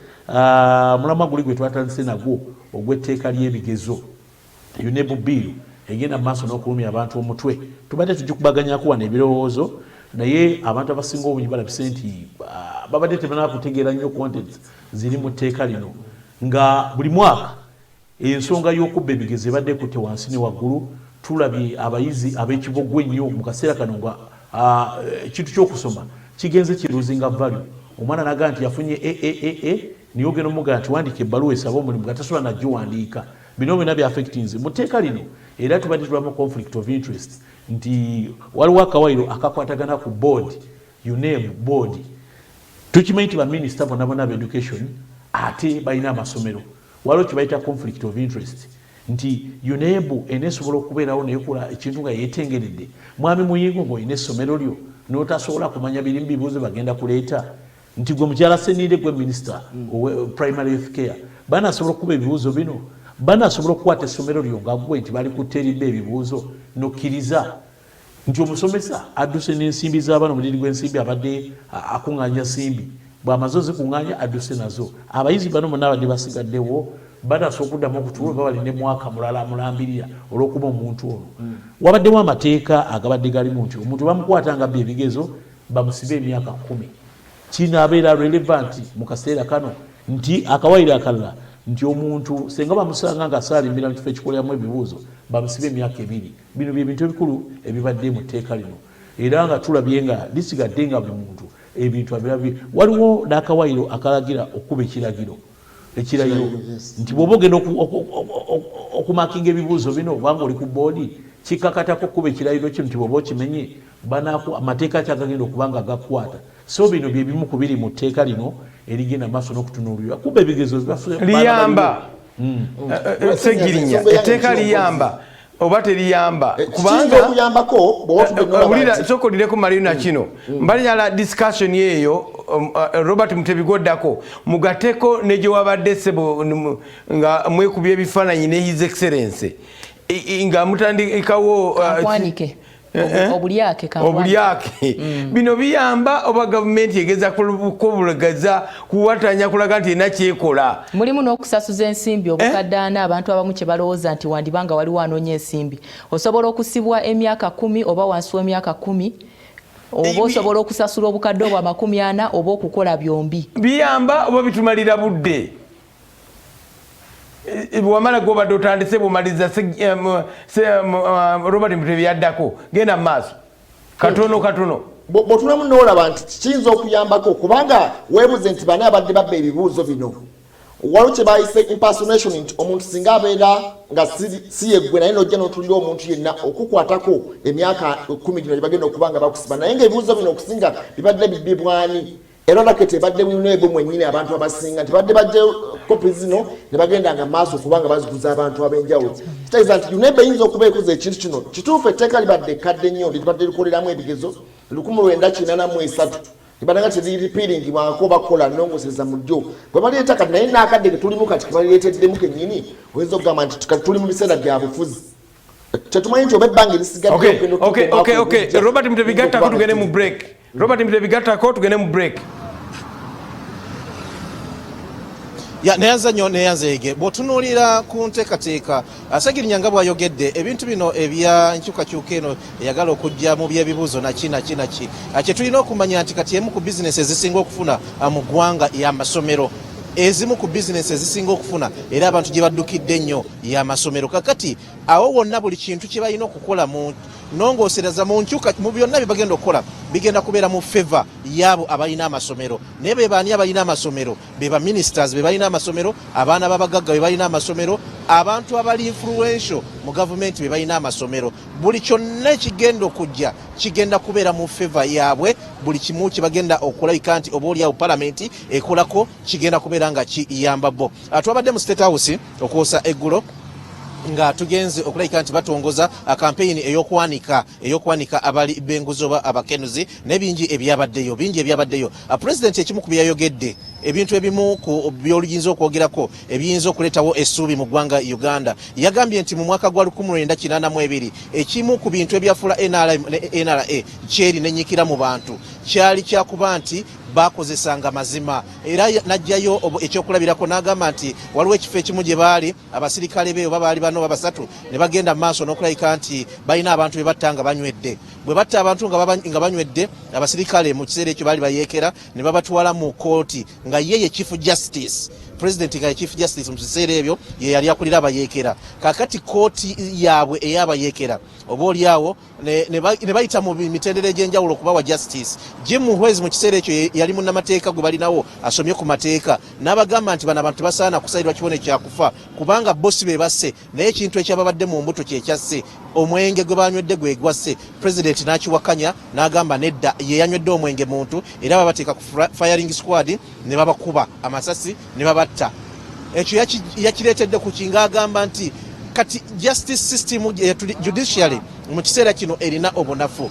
mulamwa guli gwe twatandise nagwo ogw'etteeka ly'ebigezo UNEB bill egenda mu maaso n'okulumya abantu omutwe tubadde tugikubaganyako wano ebirowoozo naye abantu abasinga obungi balabise nti babadde tebanaba kutegeera nnyo contents ziri mu tteeka lino nga buli mwaka ensonga y'okubba ebigezo ebadde ekutte wansi ne waggulu. Tulabye abayizi ab'ekibogwe ennyo mu kaseera kano nga ekintu ky'okusoma kigenze kiruzinga value. Omwana naga nti yafunye niye ogenda omugaa nti wandiika ebbaluwa esaba omulimu nga tasobola nagiwandiika. Bino byonna byaffectinze mu tteeka lino era tubadde tulamu conflict of interest nti waliwo akawayiro akakwatagana ku board UNEB board tukimanyi nti baminisita bonna bonna education ate balina amasomero waliwo kibayita conflict of interest nti UNEB enesobola okubeerawo nekola ekintu nga yeetengeredde mwami Muyingo ng'olina essomero lyo n'otasobola kumanya birimu bibuuzo bagenda kuleeta nti gwe mukyala Seniire gwe minisita primary health care banasobola okuba ebibuuzo bino banasobola okukwata essomero lyo nga gwe nti bali kuteeridde ebibuuzo nokkiriza nti omusomesa adduse n'ensimbi z'abaana omuliri gw'ensimbi abadde akuŋŋaanya nsimbi bw'amaze ozikuŋŋaanya adduse nazo abayizi bano bonna abadde basigaddewo banasobola okuddamu okutuula oba balina mwaka mulala amulambirira olw'okuba omuntu ono wabaddemu amateeka agabadde galimu nti omuntu bamukwatanga bye ebigezo bamusibe emyaka 10 kinaabeera relevant mu kaseera kano nti akawayiro akalala nti omuntu senga bamusanga nga asaalimbira mu kifo ekikoleramu ebibuuzo bamusibe emyaka 2. Bino bye bintu ebikulu ebibadde mu tteeka lino era nga tulabye nga lisigadde nga buli muntu ebintu abirabye waliwo n'akawayiro akalagira okuba ekiragiro nti bw'oba ogenda okumakinga ebibuuzo bino obanga oli ku boodi kikakatako okuba ekirayiro kino nti bw'oba okimenye amateeka kyagagenda okuba nga gakwata. So bino bye bimu ku biri mu tteeka lino erigenda maaso n'okutunuulirwa kuba ebigezo liyamba segirinya etteeka liyamba oba teriyamba kubanga sokolireko maliro na kino mbalinyala discussion yeeyo Robert Mutebigoddako mugateko negye wabadde sebo nga mwekubye ebifaananyi ne his excellence nga mutandikawo obulyake bino biyamba oba gavumenti egeza kubulagaza kuwatanya kulaga nti enakyekola mulimu n'okusasuza ensimbi obukaddaana abantu abamu kye balowooza nti wandibanga waliwo anoonya ensimbi osobola okusibwa emyaka 10 oba wansi w'emyaka 10 oba osobola okusasula obukadde obwa 40 oba okukola byombi biyamba oba bitumalira budde bwamala gobadde otandise bumaliza Robert Mutebi yaddako genda mu maaso katono bw'otunamu n'olaba nti kiyinza okuyambako kubanga weebuze nti bani abadde babba ebibuuzo bino waliwo kye bayise impersonation nti omuntu singa abeera nga si yeggwe naye n'ojja n'otulira omuntu yenna okukwatako emyaka 10 gino gye bagenda okuba nga bakusiba naye ng'ebibuuzo bino okusinga bibadde bibbibwani era nake tebadde muneebo mwennyini abantu abasinga tebadde bajje kopi zino ne bagendanga maaso kubanga baziguza abantu ab'enjawulo kitegeeza nti UNEB eyinza okuba ekuza ekintu kino kituufu etteeka libadde kadde nnyo libadde likoleramu ebigezo 1983 ibadanga tedi repeating wako bakola nongoseza mujjo gwe bali etaka naye nakadde tulimu kati bali etedde muke nyini wezo gama tuli mu bisera bya bufuzi tetumanyi nti obebangi lisigadde okay Robert Mtebigatta ko tugende mu break tugende mu break ya neyanza ege bwotunuulira ku nteekateeka Ssegirinya nga bw'ayogedde ebintu bino ebya nkyukakyuka eno eyagala okujja mu by'ebibuuzo naki kye tulina okumanya nti kati emu ku bizinesi ezisinga okufuna mu ggwanga y'amasomero ezimu ku bizinesi ezisinga okufuna era abantu gye baddukidde ennyo y'amasomero kakati awo wonna buli kintu kye balina okukola mu nongosereza mu nkyuka mu byonna bye bagenda okukola bigenda kubeera mu favor y'abo abalina amasomero naye be baani abalina amasomero be ba ministers be balina amasomero abaana b'abagagga be balina amasomero abantu abali influential mu gavumenti be balina amasomero buli kyonna ekigenda okujja kigenda kubeera mu favor yaabwe buli kimu kibagenda okulabika nti oba oliawo palamenti ekolako kigenda kubeera nga kiyamba bo twabadde mu State House okwosa eggulo nga tugenze okulabika nti batongoza campaign eyokwanika abali benguzi oba abakenuzi nebingi ebyabaddeyo president ekimu ku byayogedde ebintu ebimu ku byoluyinza okwogerako ebiyinza okuleetawo essuubi mu ggwanga Uganda yagambye nti mu mwaka gwa 1982 ekimu ku bintu ebyafuula NRA kyeri nenyikira mu bantu kyali kyakuba nti bakozesanga mazima era najjayo ekyokulabirako n'agamba nti waliwo ekifo ekimu gye baali abasirikale be oba baali bano babasatu ne bagenda maaso n'okulabika nti balina abantu be batta nga banywedde bwe batta abantu nga banywedde abasirikale mu kiseera ekyo baali bayeekera ne babatwala mu kooti nga ye chief justice president nga chief justice mu kiseera ebyo ye yali akulira abayeekera kakati kooti yaabwe ey'abayeekera oba oliawo ne bayita mu mitendera egy'enjawulo okubawa justice Jim Muhwezi mu kiseera ekyo yali munnamateeka gwe balinawo asomye ku mateeka n'abagamba nti bano abantu basaana kusayirwa kibone kyakufa kubanga bossi be basse naye ekintu ekyababadde mu mbuto kyekyasse omwenge gwe banywedde gwe gwasse president n'akiwakanya n'agamba nedda ye yanywedde omwenge muntu era babateeka ku firing squad ne babakuba amasasi ne babatta ekyo yakireetedde ku kinga agamba nti kati justice system judiciary mu kiseera kino erina obunafu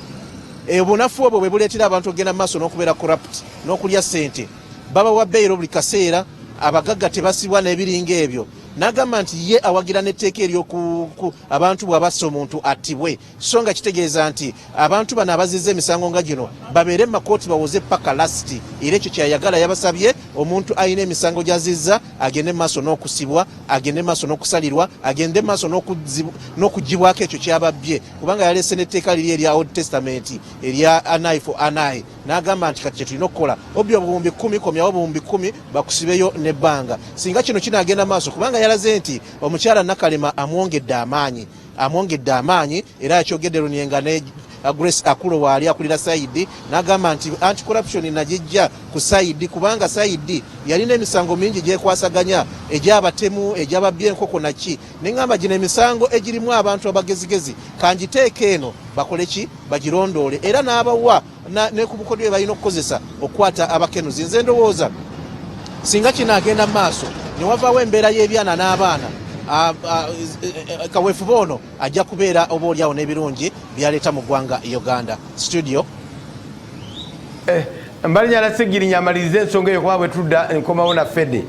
obunafu obwo bwe buleetera abantu okugenda mu maaso n'okubeera corrupt n'okulya ssente babawa beyiro buli kaseera abagagga tebasibwa n'ebiringa ebyo n'agamba nti ye awagira n'etteeka ery'oku abantu bw'abassa omuntu attibwe so nga kitegeeza nti abantu bano abazizza emisango nga gino babeere mu makooti bawoze paka lasiti era ekyo kyayagala yabasabye omuntu alina emisango gy'azizza agende mu maaso n'okusibwa agende mu maaso n'okusalirwa agende mu maaso n'okugibwako ekyo kyababbye kubanga yaleese n'etteeka liri erya Old Testament erya anayi for anayi n'agamba nti kati kyetulina okukola obbi obuwumbi 10 komyawo obuwumbi 10 bakusibeyo n'ebbanga singa kino kinaagenda maaso kubanga yalaze nti omukyala Nakalema amwongedde amaanyi era yakyogedde Lunyenga ne Grace Akulo waali akulira Saidi n'agamba nti anti-corruption najijja ku Saidi kubanga Saidi yalina emisango mingi gyekwasaganya egy'abatemu egy'ababbye enkoko naki neŋŋamba gino emisango egirimu abantu abagezigezi kanjiteeka eno bakole ki bagirondoole era n'abawa ne ku bukodyo balina okukozesa okukwata abakenuzi nze ndowooza singa kinaagenda maaso ne wavaawo embeera y'ebyana n'abaana kaweefuba ono ajja kubeera oba oliawo n'ebirungi byaleeta mu ggwanga Uganda studio mbalinyala Ssegirinya amaliriza ensonga eyo kuba bwe tudda nkomawo na Fede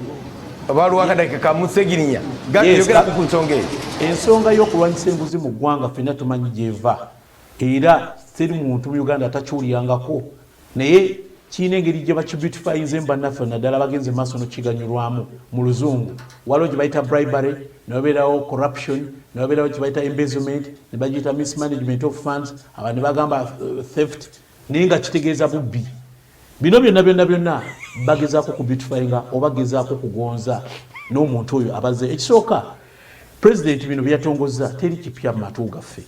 oba waliwo akadakika kamu Ssegirinya yogeraku ku nsonga eyo ensonga y'okulwanyisa enguzi mu ggwanga ffenna tumanyi gyeva era teri muntu mu Uganda atakiwulirangako naye kiina engeri gye bakibeautifyinze bannaffe naddala bagenze maaso n'okiganyulwamu mu luzungu waliwo gye bayita bribery ne wabeerawo corruption ne wabeerawo gye bayita embezzlement ne bagiyita mismanagement of funds abantu ne bagamba theft naye nga kitegeeza bubbi bino byonna bagezaako kubeautifyinga oba bagezaako kugonza n'omuntu oyo abaze ekisooka president bino byatongozza teri kipya mu matu gaffe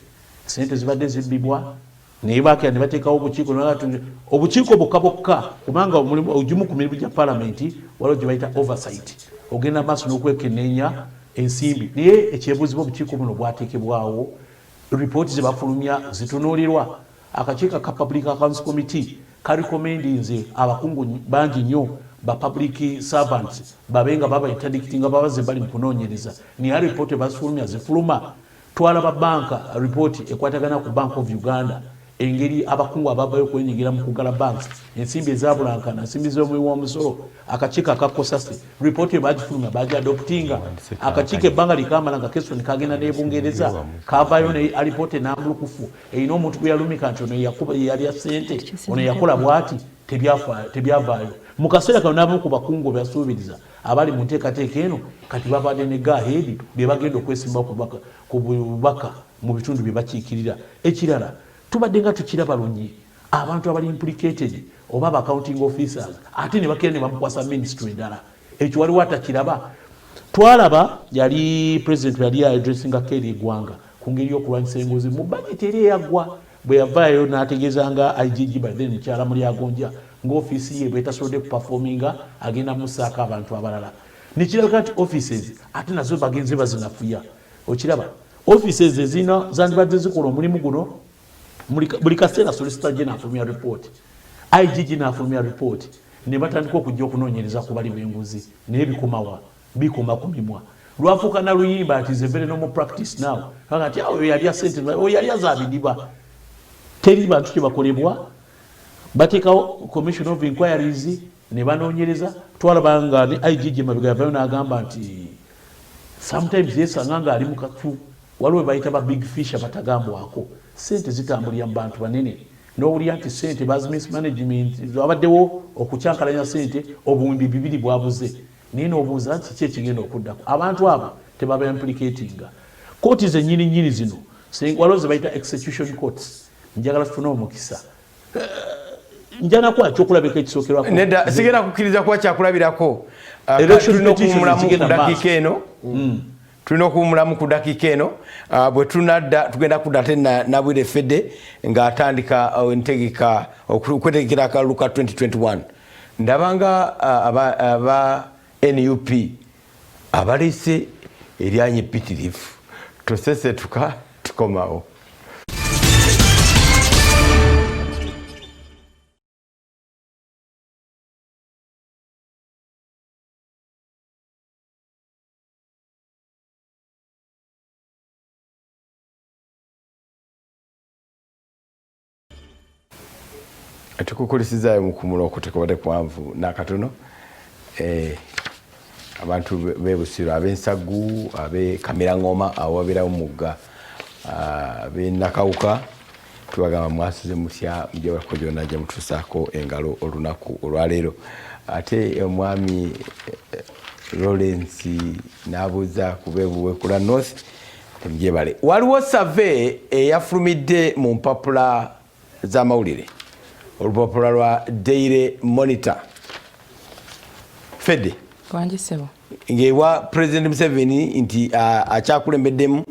sente zibadde zibbibwa naye baakira ne bateekawo obukiiko bokka kubanga ogimu ku mirimu gya palamenti waliwo gye bayita oversight ogenda maaso n'okwekenneenya ensimbi naye ekyebuuzibwa obukiiko buno bwateekebwawo ripooti ze bafulumya zitunuulirwa akakiiko ka public accounts committee karekomendinze abakungu bangi nnyo ba public servants babenga baba interdicting nga babaze bali mu kunoonyereza naye ripooti bazifulumya zifuluma twala ba banka ripooti ekwatagana ku Bank of Uganda engeri abakungu abavayo okwenyigira mu kugala banks ensimbi ezabulankana ensimbi z'omuwi w'omusolo akakiiko akakosasi ripooti yo bagifuluma bagiadoptinga akakiiko ebbanga likamala nga kesoni kagenda nebungereza kavayo ne alipoota enambulukufu erina omuntu gwe yalumika nti ono yalya ssente ono yakola bwati tebyavaayo mu kaseera kano n'abamu ku bakungu byasuubiriza abali mu nteekateeka eno kati bavadde ne gaheedi bye bagenda okwesimba ku bubaka mu bitundu bye bakiikirira ekirala tubadde nga tukiraba lunyi abantu abali implicated oba aba accounting officers ate ne bakira ne bamukwasa ministry endala ekyo waliwo atakiraba twalaba yali president yali addressinga Kerry eggwanga ku ngeri y'okulwanyisa enguzi mu budget eri eyaggwa bwe yavaayo n'ategeeza nga IGG by then mukyala muli agonja ng'ofiisi ye bwetasobodde kuperforminga agenda musaako abantu abalala nekirabika nti offices ate nazo bagenze bazinafuya okiraba offices ezina zandibadde zikola omulimu guno buli kaseera solicitor general afulumya report IGG n'afulumya report ne batandika okujja okunoonyereza ku bali b'enguzi naye bikoma ku mimwa lwafuuka na luyimba ati is very normal practice now kakati awo yalya sente yali azaabidiba teri bantu kyebakolebwa bateekawo commission of inquiries ne banoonyereza twalaba nga ne IGG mabega yavayo n'agamba nti sometimes yesanga nga ali mu kafu waliwo bayita ba big fish abatagambwako sente zitambulira mu bantu banene n'owulira nti sente baz mismanagement abaddewo okukyankalanya sente obuwumbi 2 bwabuze naye n'obuuza nti ki ekigenda okuddako abantu abo tebaba implicatinga kooti zennyini zino waliwo ze bayita execution courts njagala tufune omukisa njana kwa kyokulabika ekisookerwako nedda sigenda kukkiriza kuba kyakulabirako tulina okuwumulamu ku dakiika eno bwe tunadda tugenda kudda ate nabwire fedde ng'atandika entegeka okwetegekera akalulu ka 2021 ndabanga aba NUP abaleese eryanya epitirivu tosesetuka tukomawo. Tukukulisizaayo mu kumulo tekobadde kwanvu nakatono abantu bebusiro ab'ensagu abe kamirangoma awo wabeerawo mugga ab'enakawuka tubagamba mwasuze mutya mujabako gyonna ajja mutuusaako engalo olunaku olwaleero ate omwami Lawrence n'abuuza ku beebuwekula North temujebale waliwo survey eyafulumidde mu mpapula z'amawulire olupapula lwa Daily Monitor Fedde Wanjisebo ngewa President Museveni nti akyakulembeddemu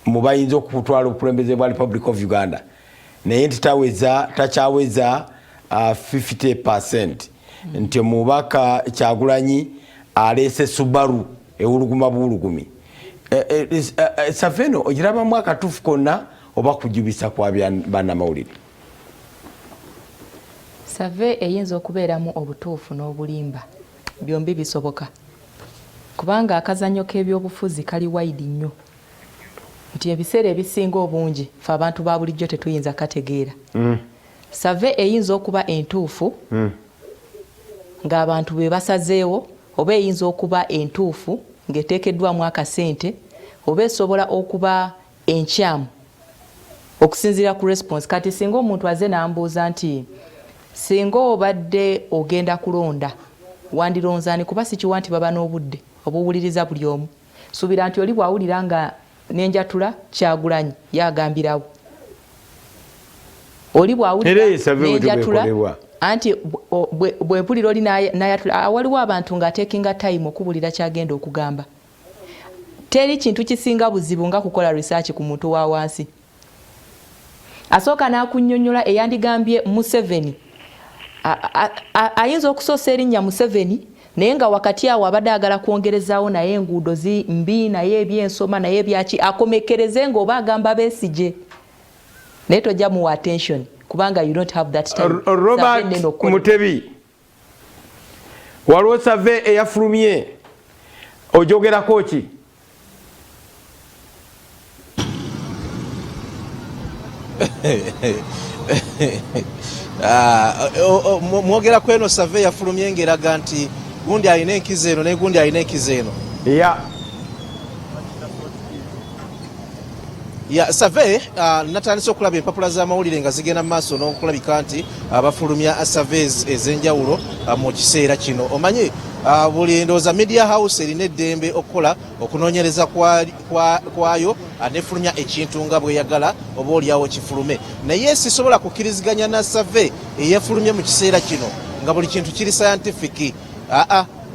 mu bayinza okutwala obukulembeze bwa Republic of Uganda naye nti takyaweza 50% nti omubaka Kyagulanyi aleese Subaru ewuluguma buwulugumi Saveno ogirabamu akatuufu konna oba kujubisa kwa bannamawulire Save eyinza okubeeramu obutuufu n'obulimba byombi bisoboka kubanga akazannyo k'ebyobufuzi kali wide nnyo nti ebiseera ebisinga obungi fe abantu ba bulijjo tetuyinza kategeera Save eyinza okuba entuufu ng'abantu be basazeewo oba eyinza okuba entuufu ng'eteekeddwamu akasente oba esobola okuba enkyamu okusinziira ku response kati singa omuntu aze n'ambuuza nti singa obadde ogenda kulonda wandironzaani kuba sikiwa nti baba n'obudde obuwuliriza buli omu suubira nti oli bwawulira nga n'enjatula Kyagulanyi yagambirawo oli bwawulira n'enjatula anti bwempulira oli nayatula waliwo abantu ng'ateekinga time okubulira kyagenda okugamba teri kintu kisinga buzibu nga kukola research ku muntu wa wansi asooka n'akunnyonnyola eyandigambye Museveni ayinza okusoosa erinnya Museveni naye nga wakati awo abadde agala kwongerezaawo naye enguudo mbi naye ebyensoma naye ebyaki akomekereze ng'oba agamba Besigye naye tojja muwa attention kubanga you don't have that time. Robert Mutebi waliwo survey eyafulumye ojogerako ki? mwogera kweno save yafulumye ngeraga nti gundi alina enkizo eno ne gundi alina enkizo eno ya save natandise okulaba empapula z'amawulire nga zigenda mu maaso n'okulabika nti bafulumya saves ez'enjawulo mu kiseera kino omanyi buli ndowooza media house erina eddembe okukola okunoonyereza kwayo nefulumya ekintu nga bweyagala oba oliawo kifulume naye sisobola kukkiriziganya na save eyefulumye mu kiseera kino nga buli kintu kiri scientific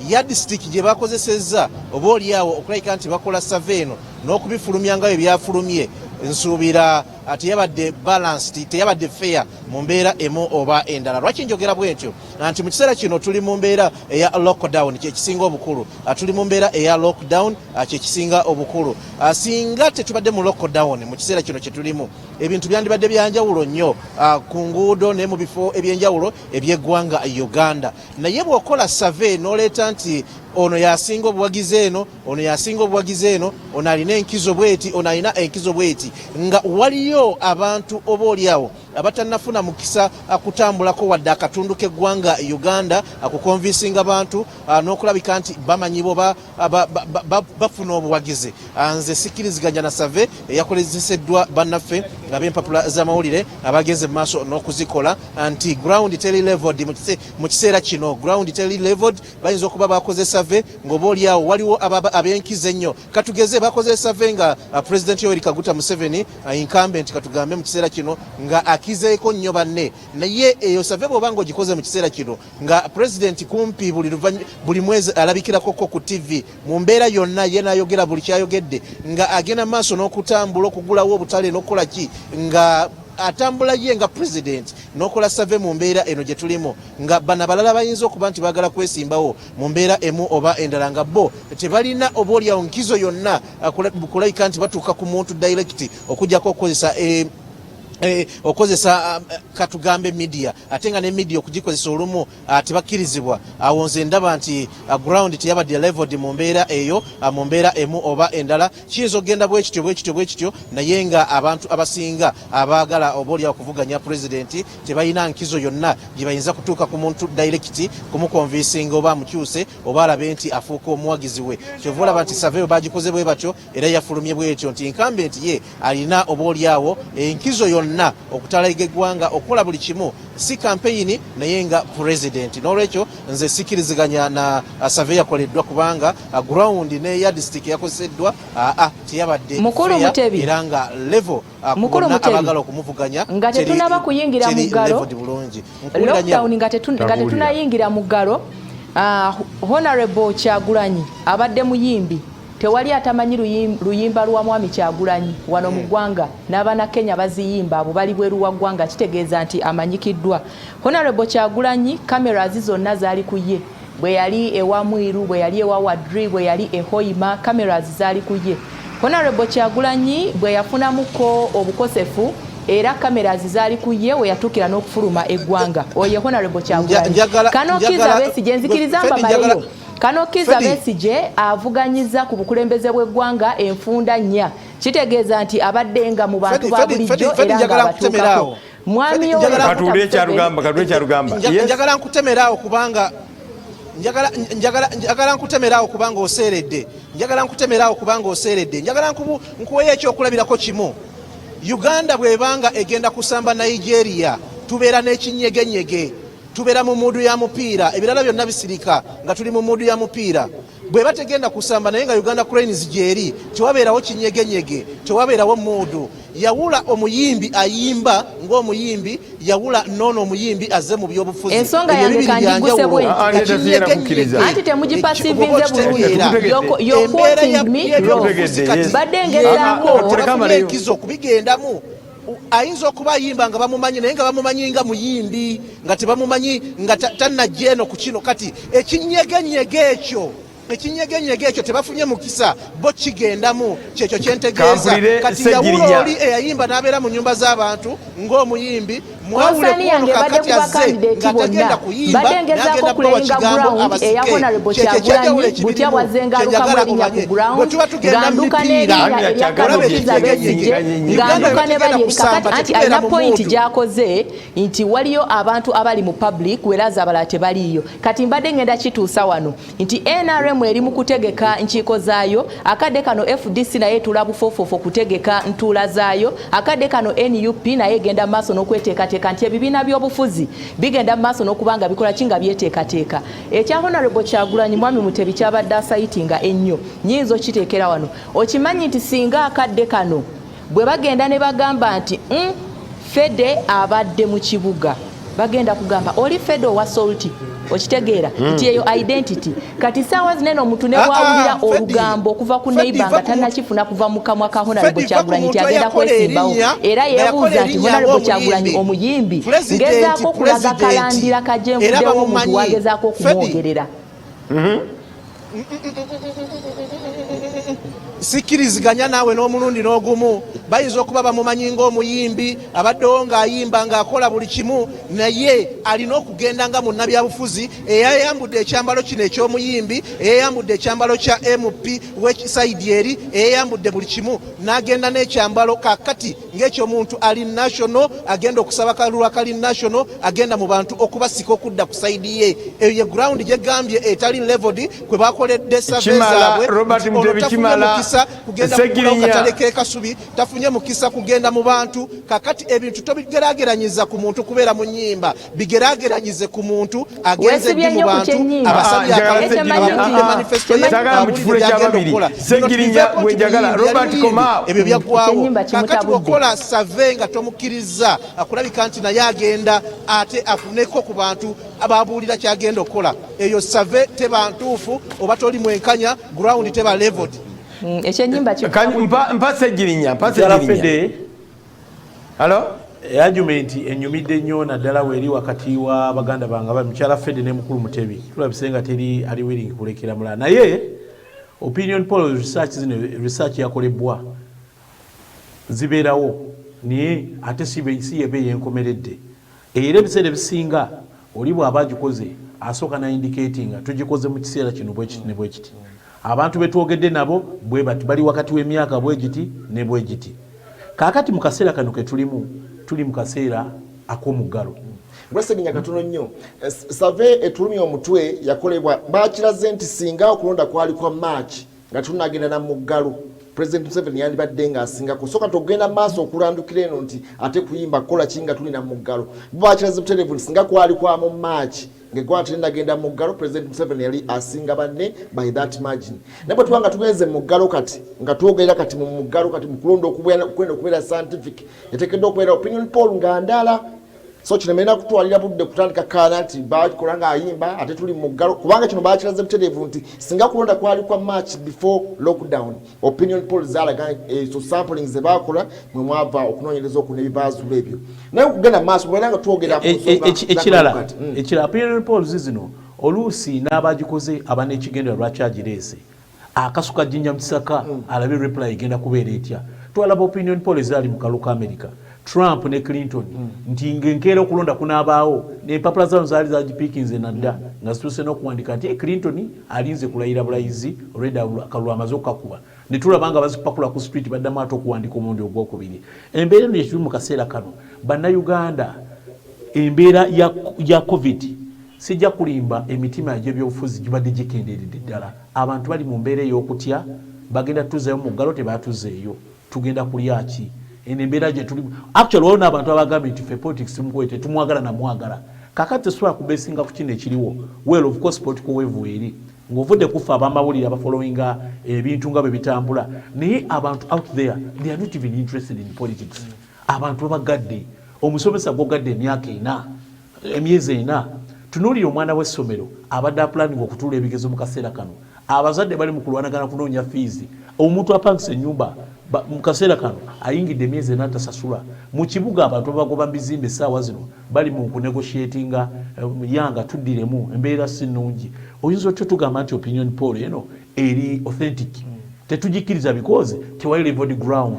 yardstick gye bakozesezza oba oliawo okulabika nti bakola save eno n'okubifulumya nga bwe byafulumye nsuubira teyabadde balanced teyabadde fair mu mbeera emu oba endala lwaki njogera bwentyo nti mu kiseera kino tuli mu mbeera eya lockdown kyekisinga obukulu tuli mu mbeera eya lockdown kyekisinga obukulu singa tetubadde mu lockdown mu kiseera kino kye tulimu ebintu byandibadde byanjawulo nnyo ku nguudo ne mu bifo ebyenjawulo ebyeggwanga Uganda naye bw'okola survey n'oleeta nti ono yasinga obuwagizi eno ono yasinga obuwagizi eno ono alina enkizo bweti ono alina enkizo bweti nga waliyo abantu oba oliawo abatannafuna mukisa akutambulako wadde akatundu k'eggwanga Uganda akukonvinsinga abantu n'okulabika nti bamanyi bo bafuna obuwagizi nze sikkiriziganya na save eyakolezeseddwa bannaffe ab'empapula z'amawulire abagenze mu maaso n'okuzikola nti ground teri leveled mu kiseera kino ground teri leveled bayinza okuba bakoze save ng'oba oliawo waliwo ab'enkizo ennyo katugeze bakoze save nga President Yoweri Kaguta Museveni incumbent katugambe mu kiseera kino nga akizeeko nnyo banne naye eyo save bw'oba ng'ogikoze mu kiseera kino nga president kumpi buli mwezi alabikirako ku TV mu mbeera yonna ye n'ayogera buli kyayogedde nga agenda maaso n'okutambula okugulawo obutale n'okukola ki nga atambula ye nga president n'okola save mu mbeera eno gye tulimu nga bana balala bayinza okuba nti baagala kwesimbawo mu mbeera emu oba endala nga bo tebalina oba oliawo nkizo yonna kulabika nti batuuka ku muntu direct okujjako okozesa katugambe media ate nga ne media okugikozesa olumu tebakkirizibwa awo nze ndaba nti ground teyabadde leveled mu mbeera eyo mu mbeera emu oba endala kiyinza okugenda bwekityo naye nga abantu abasinga abaagala oba oliawo okuvuganya president tebalina nkizo yonna gye bayinza kutuuka ku muntu direct kumukonvinsinga oba amukyuse oba alabe nti afuuka omuwagizi we kyova olaba nti save bagikoze bwe batyo era yafulumye bwetyo nti incumbent ye alina oba oliawo enkizo yonna okutalaga eggwanga okukola buli kimu si campaign naye nga president n'olwekyo nze sikkiriziganya na save yakoleddwa kubanga ground ne yardstick yakozeseddwa teyabadde era nga level abagala okumuvuganya nga tetunaba kuyingira mu ggalo lockdown nga tetunayingira mu ggalo Honorable Kyagulanyi abadde muyimbi tewali atamanyi luyimba lwa mwami Kyagulanyi wano mu ggwanga n'abaana Kenya baziyimba abo bali bweru wa ggwanga kitegeeza nti amanyikiddwa Honorable Kyagulanyi cameras zonna zaali ku ye bwe yali ewa Mwiru bwe yali ewa Wadri bwe yali ehoima cameras zaali ku ye Honorable Kyagulanyi bwe yafunamuko obukosefu era cameras zaali ku ye we yatuukira n'okufuluma eggwanga oyo Honorable Kyagulanyi Kano Kizza Besigye nzikiriza mbamaleyo Kano Kizza Besigye avuganyiza ku bukulembeze bw'eggwanga enfunda nnya kitegeeza nti abadde nga mu bantu ba bulijjo era nga abatuukako mwami njagala nkutemeraawo kubanga njagala nkutemeraawo kubanga oseeredde njagala nkuweyo ekyokulabirako kimu Uganda bw'ebanga egenda kusamba Nigeria tubeera n'ekinyegenyege tubeera mu mudu ya mupiira ebirala byonna bisirika nga tuli mu mudu ya mupiira bwe bategenda kusamba naye nga Uganda Cranes gyeri tewabeerawo kinyegenyege tewabeerawo mudu yawula omuyimbi ayimba ng'omuyimbi yawula noono omuyimbi azze mu byobufuzi ensonga yange kandiguse bwe anti temugipasivinze bulungi you're quoting me wrong badde ngezaako enkizo kubigendamu ayinza okuba ayimba nga bamumanyi naye nga bamumanyi nga muyimbi nga tebamumanyi nga tannajja eno ku kino kati ekinyegenyege ekyo tebafunye mukisa bo kigendamu kyekyo kyentegeeza kati yawulo oli eyayimba n'abeera mu nnyumba z'abantu ng'omuyimbi Konsani yange badde kuba candidate bonna badde ngezako kulenga ground eya honorable Kyagulanyi butya bwazengalukamu erinnya ku ground nganduka n'erinnya eryakanokiza Besigye nganduka ne bali kakati anti alina point gy'akoze nti waliyo abantu abali mu public weraza abalala tebaliyo kati mbadde ngenda kituusa wano nti NRM eri mu kutegeka nkiiko zaayo akadde kano FDC naye tulabufofofo kutegeka ntuula zaayo akadde kano NUP naye genda maaso n'okweteekateeka nti ebibiina by'obufuzi bigenda maaso n'okubanga bikola kinga byeteekateeka ekya Honorable Kyagulanyi mwami Mutebi kyabadde asayitinga ennyo nyinza okiteekera wano okimanyi nti singa akadde kano bwe bagenda ne bagamba nti Fede abadde mu kibuga bagenda kugamba oli Fede owa Salty okitegeera nti eyo identity kati saawa zinene omuntu ne bwawulira olugambo okuva ku neighbor nga tannakifuna kuva mu kamwa ka Honorable Kyagulanyi nti agenda kwesimbawo era yeebuuza nti Honorable Kyagulanyi omuyimbi ngezaako okulaga kalandira kajenvuddewo omuntu wagezaako okumwogerera sikiriziganya naawe n'omulundi n'ogumu bayinza okuba bamumanyi ng'omuyimbi abaddewo ng'ayimba ng'akola buli kimu naye alina okugenda nga munnabyabufuzi eyayambudde ekyambalo kino eky'omuyimbi eyayambudde ekyambalo kya MP w'ekisaidi eri eyayambudde buli kimu n'agenda n'ekyambalo kakati ng'ekyomuntu ali national agenda okusaba kalulu kali national agenda mu bantu okubasika okudda ku saidi ye eyo ye ground gye gambye etali leveled kwe bakoledde survey zaabwe kugenda katale kasubi tafunye mukisa kugenda mu bantu kakati ebintu tobigerageranyiza ku muntu kubeera mu nyimba bigerageranyize ku muntu agenze mu bantu abasabye manifesto ebyo byagwawo kakati okola survey nga tomukiriza akulabika nti naye agenda ate afuneko ku bantu ababuulira kyagenda okukola eyo survey teba ntuufu oba toli mwenkanya ground teba leveled ekyenyimba mpase girinya halo argument enyumidde nnyo naddala weeri wakati wa baganda bange mukyala Fede ne mukulu Mutebi tulabise nga teri ali willing kulekera mulala naye opinion poll research yakolebwa zibeerawo naye ate si yebe yenkomeredde era ebiseera ebisinga oli bw'aba agikoze asooka na indicating tugikoze mu kiseera kino bwekiti ne bwekiti abantu betwogedde nabo bwe bati bali wakati w'emyaka bwegiti ne bwegiti kakati mu kaseera kano ke tuli mu kaseera ak'omuggalo Bwesenya katono nnyo survey etulumya omutwe yakolebwa bakiraze nti singa okulonda kwali kwa March nga tunagenda na muggalo President Museveni yandibadde nga asinga kusooka togenda maaso okulandukira eno nti ate kuyimba kola kinga tuli na muggalo bakiraze buterevu singa kwali kwa mu March ngegwati ndagenda muggalo President Museveni yali asinga banne by that margin nabo twanga tugenze muggalo kati nga tuogerera kati mu muggalo kati mu kulonda kwenda okubeera scientific etekedde okubeera opinion poll ngandala so kinemena kutwalira budde kutandika kanati bakolanga ayimba ate tuli muggalo kubanga kino bakiraze buterevu nti singa kulonda kwali kwa March before lockdown opinion poll zalaga so sampling ze bakola mwe mwava okunonyereza okune bibaazula ebyo naye kugenda maaso bwelanga tuogera ekirala opinion polls zino oluusi n'abagikoze abana ekigendo lwakyagirese akasuka jinja msaka alabe reply igenda kubeera etya twalaba opinion poll zali mu kaluka America Trump ne Clinton nti ngenkera okulonda kunaabaawo n'empapula zaano zaali zagipiikinze nadda nga zituuse n'okuwandika nti Clinton alinze kulayira bulayizi olwedda akalulu amaze okukakuba ne tulaba nga bazipakula ku street baddamu ate okuwandika omulundi ogwokubiri embeera eno ekiri mu kaseera kano bannayuganda embeera ya covid sijja kulimba emitima egy'ebyobufuzi gibadde gikendeeredde ddala abantu bali mu mbeera ey'okutya bagenda tuzeeyo mu ggalo tebaatuzeeyo tugenda kulya ki enembeera gye tuli actually waliwo n'abantu abagambye nti ffe politics tumukwete tumwagala namwagala kakati tesobola kubeesinga ku kino ekiriwo well of course political wave eri ng'ovudde kufa abamawulire abafollowinga ebintu nga bwe bitambula naye abantu out there they are not even interested in politics abantu babagadde omusomesa gwogadde emyaka 4 emyezi 4 tunuulira omwana w'essomero abadde apulaninga okutuula ebigezo mu kaseera kano abazadde bali mu kulwanagana kunoonya fees omuntu apangisa ennyumba mu kaseera kano ayingidde emyezi 4 atasasula mu kibuga abantu abagoba bizimbe essaawa zino bali mu kunegotiatinga yanga tuddiremu embeera si nnungi oyinza otyo tugamba nti opinion poll eno eri authentic tetujikiriza because tewali level ground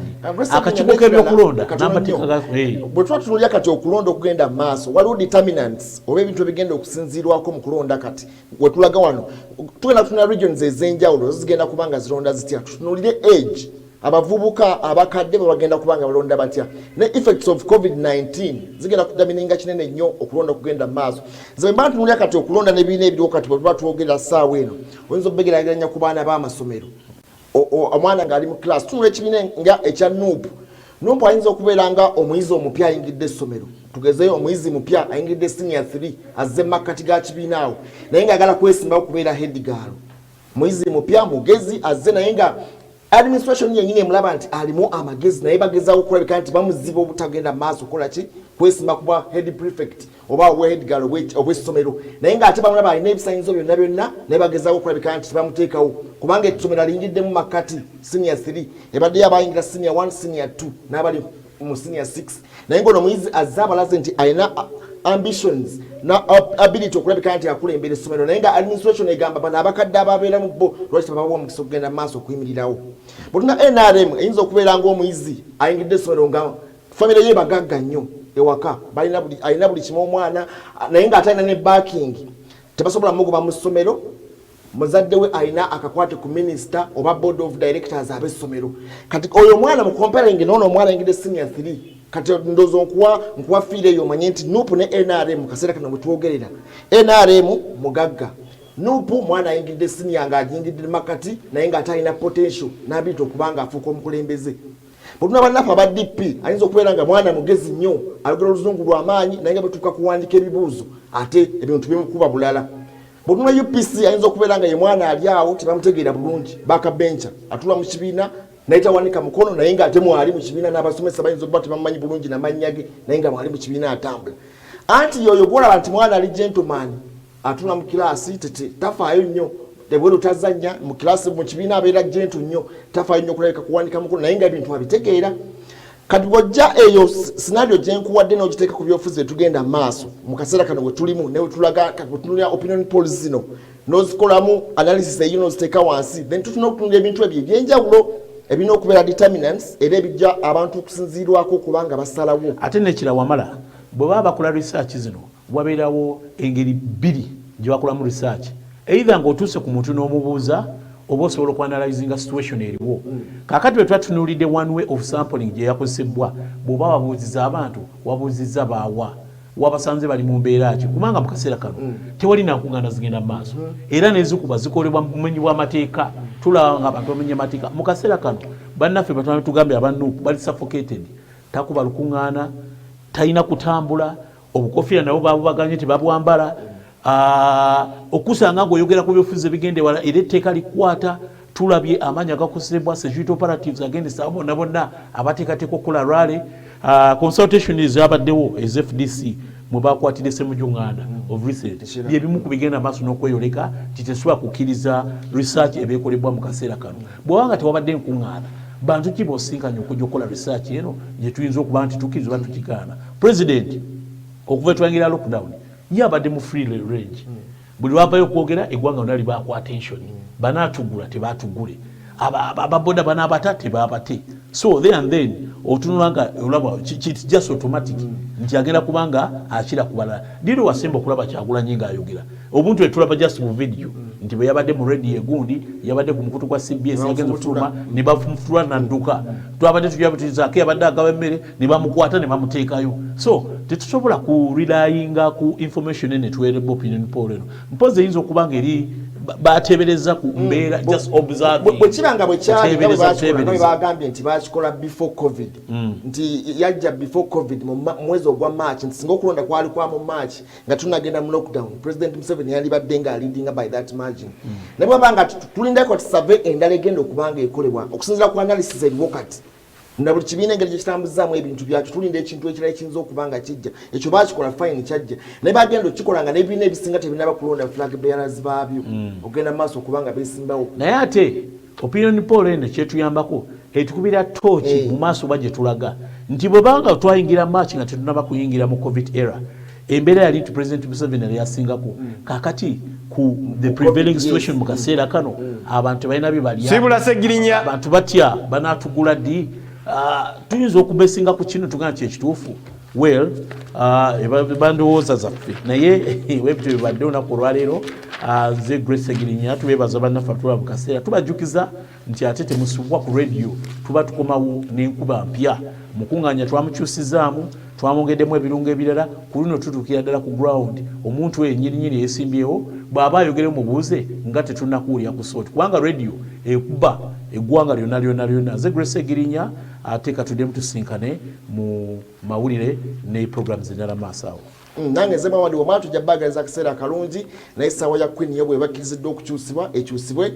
akakiiko k'ebyokulonda n'amateeka bwe tuba tutunuulira kati okulonda okugenda maaso waliwo determinants oba ebintu ebigenda okusinziirwako mu kulonda kati we tulaga wano tugenda kutunula regions ez'enjawulo zigenda kubanga zironda zitya tutunuulire age abavubuka abakadde bagenda kubanga balonda batya ne effects of covid-19 zigenda kudamininga kinene nnyo okulonda okugenda maaso ze mba tunuulira kati okulonda n'ebibiina ebiriwo kati bwe tuba twogera ssaawa eno oyinza okubegeraageranya ku baana b'amasomero omwana ng'ali mu class tunula ekibiina nga ekya nuupu ayinza okubeera nga omuyizi omupya ayingidde essomero tugezeyo omuyizi mupya ayingidde senior 3 azze mu makkati ga kibiina awo naye ng'agala kwesimbawo kubeera head girl muyizi mupya mugezi azze naye nga administration yenyini emulaba nti alimu amagezi naye bagezawo okulabika nti bamuziba obutagenda maaso kukola ki kwesimba kuba head prefect oba owa head girl obw'essomero naye ng'ate bamulaba alina ebisaanyizo byonna byonna naye bagezawo okulabika nti tebamuteekawo kubanga essomero alingiddemu makkati senior 3 ebaddeyo abayingira senior 1 senior 2 n'abali mu senior 6 naye ng'ono omuyizi azze abalaze nti alina ambitions na ability okulabika nti akulembera essomero naye nga administration egamba bano abakadde ababeera mu bo lwaki tebabawa omukisa okugenda maaso okuyimirirawo butuna NRM eyinza okubeera ng'omuyizi ayingidde essomero nga famire ye bagagga nnyo ewaka alina buli kimu omwana naye ng'atalina ne backing tebasobola mugoba mu ssomero muzadde we alina akakwate ku minister oba board of directors ab'essomero kati oyo omwana mu comparing n'ono omwana ayingidde senior 3 kati ndozo nkuwa file yo manye nti nupu ne NRM kaseera kano mutwogerera NRM mugagga nupu mwana ayingidde senior nga ayingidde makati naye nga atalina potential n'abito kubanga afuuka omukulembeze butuna bannafu aba DP ayinza okubeera nga mwana mugezi nnyo ayogera oluzungu lw'amaanyi naye nga batuuka kuwandika ebibuuzo ate ebintu bimukuba bulala butuna UPC ayinza okubeera nga ye mwana ali awo tebamutegeera bulungi bakabencha atula mu kibiina naye tawanika mukono naye nga ate mwali mu kibiina n'abasomesa bayinza okuba tebamumanyi bulungi n'amannya ge naye nga mwali mu kibiina atambula anti yoyo gwolaba nti mwana ali gentleman atula mu kilaasi tete tafaayo nnyo ebweru tazannya mu kilaasi mu kibiina abeera gentle nnyo tafaayo nnyo okulabika kuwanika mukono naye nga ebintu abitegeera kati bw'ojja eyo scenario gye nkuwadde n'ogiteeka ku byofuzi tugenda maaso mu kaseera kano bwe tulimu ne wetulaga wetunulira opinion polls zino n'ozikolamu analysis eyo n'oziteeka wansi then tutuna okutunula ebintu ebyo ebyenjawulo ebina okubeera determinants era ebijja abantu okusinziirwako kubanga basalawo ate nekira wamala bwe baba bakola research zino wabeerawo engeri bbiri gye bakolamu research either ng'otuuse ku muntu n'omubuuza oba osobola okuanalyzinga situation eriwo kaakati bwe tuba tunuulidde one way of sampling gye yakozesebwa bw'oba wabuuziza abantu wabuuzizza baawa wabasanze bali mu mbeera ki kubanga mu kaseera kano tewali nankuŋŋaana zigenda mu maaso era nezikuba zikolebwa mu bumenyi bw'amateeka tulaba nga abantu bamenya amateeka mu kaseera kano bannaffe batwana tugambye abanuupu bali suffocated takuba lukuŋŋaana talina kutambula obukofiira nabo babubaganye tebabwambala okusanga ng'oyogera ku byofuzi ebigende wala era etteeka likwata tulabye amaanyi agakozesebwa security operatives agendesa bonna bonna abateekateeka okukola rale consultation ezabaddewo ez FDC mwe bakwatidde Ssemujjuŋŋaana of recent byebimu ku bigenda maaso n'okweyoleka titesobola kukkiriza research ebeekolebwa mu kaseera kano bwewanga tewabadde nkuŋŋaana bantu ki bosinkanye okujja okukola research eno gye tuyinza okuba nti tukkiriza oba tukikaana president okuva etwangira lockdown ye abadde mu free range buli lwavayo okwogera eggwanga lonna libaako attention banaatugula tebaatugule ababoda banaabata tebaabate so there and then otunula nga olaba it's just automatic nti agenda kubanga akira kubalala diro wasemba okulaba Kyagulanyi ng'ayogera obuntu etulaba just mu video nti bwe yabadde mu radio egundi yabadde ku mukutu gwa CBS yagenze kutuma ne bafumutula nanduka twabadde tuyabutizaako yabadde agaba emmere ne bamukwata ne bamuteekayo so tetusobola kurelayinga ku information ene tuwerebwa opinion poll eno mpozi eyinza okuba nga eri batebereza ku mbeera just observing bwe kiranga bwe kyali nga bagambye nti bakikola before covid nti yajja before covid mu mwezi ogwa March nti singa okulonda kwali kwa mu March nga tunagenda mu lockdown president Museveni yali badde nga leading by that margin ne bwabanga tulindako ti survey endala egenda okubanga ekolebwa okusinziira ku analysis eriwo kati na buli kibiina engeri gye kitambuzaamu ebintu byakyo tulinda ekintu ekirala ekiyinza okubanga kijja ekyo bakikola fine kyajja naye bagenda okikola nga n'ebibiina ebisinga tebinaba kulonda flag bearers baabyo okugenda mu maaso okubanga beesimbawo naye ate opinion poll eno kyetuyambako etukubira tooki mu maaso oba gye tulaga nti bwe banga twayingira March nga tetunaba kuyingira mu covid era embeera yali nti President Museveni yali asingako kakati ku the prevailing situation mu kaseera kano abantu balina bye balya Sibula Segirinya abantu batya banatugula ddi tuyinza okubesinga ku kino tugana kye kituufu well bandowooza zaffe naye webyo bibadde olunaku olwaleero nze Grace Segirinya tubeebaza bannaffe atula mu kaseera tubajjukiza nti ate temusubwa ku radio tuba tukomawo n'enkuba mpya mukuŋŋaanya twamukyusizaamu twamwongeddemu ebirungo ebirala ku luno tutuukira ddala ku ground omuntu ennyirinyiri yeesimbyewo bw'aba ayogere mubuuze nga tetunnakuwulira ku sooti kubanga radio ekuba eggwanga lyonna nze Grace Segirinya ate katuddemu tusinkane mu mawulire ne programs endala maaso awo nange nze Mamadi Wamala tujja baagaliza akaseera akalungi naye essaawa ya Queen yo bwe bakkiriziddwa okukyusibwa ekyusibwe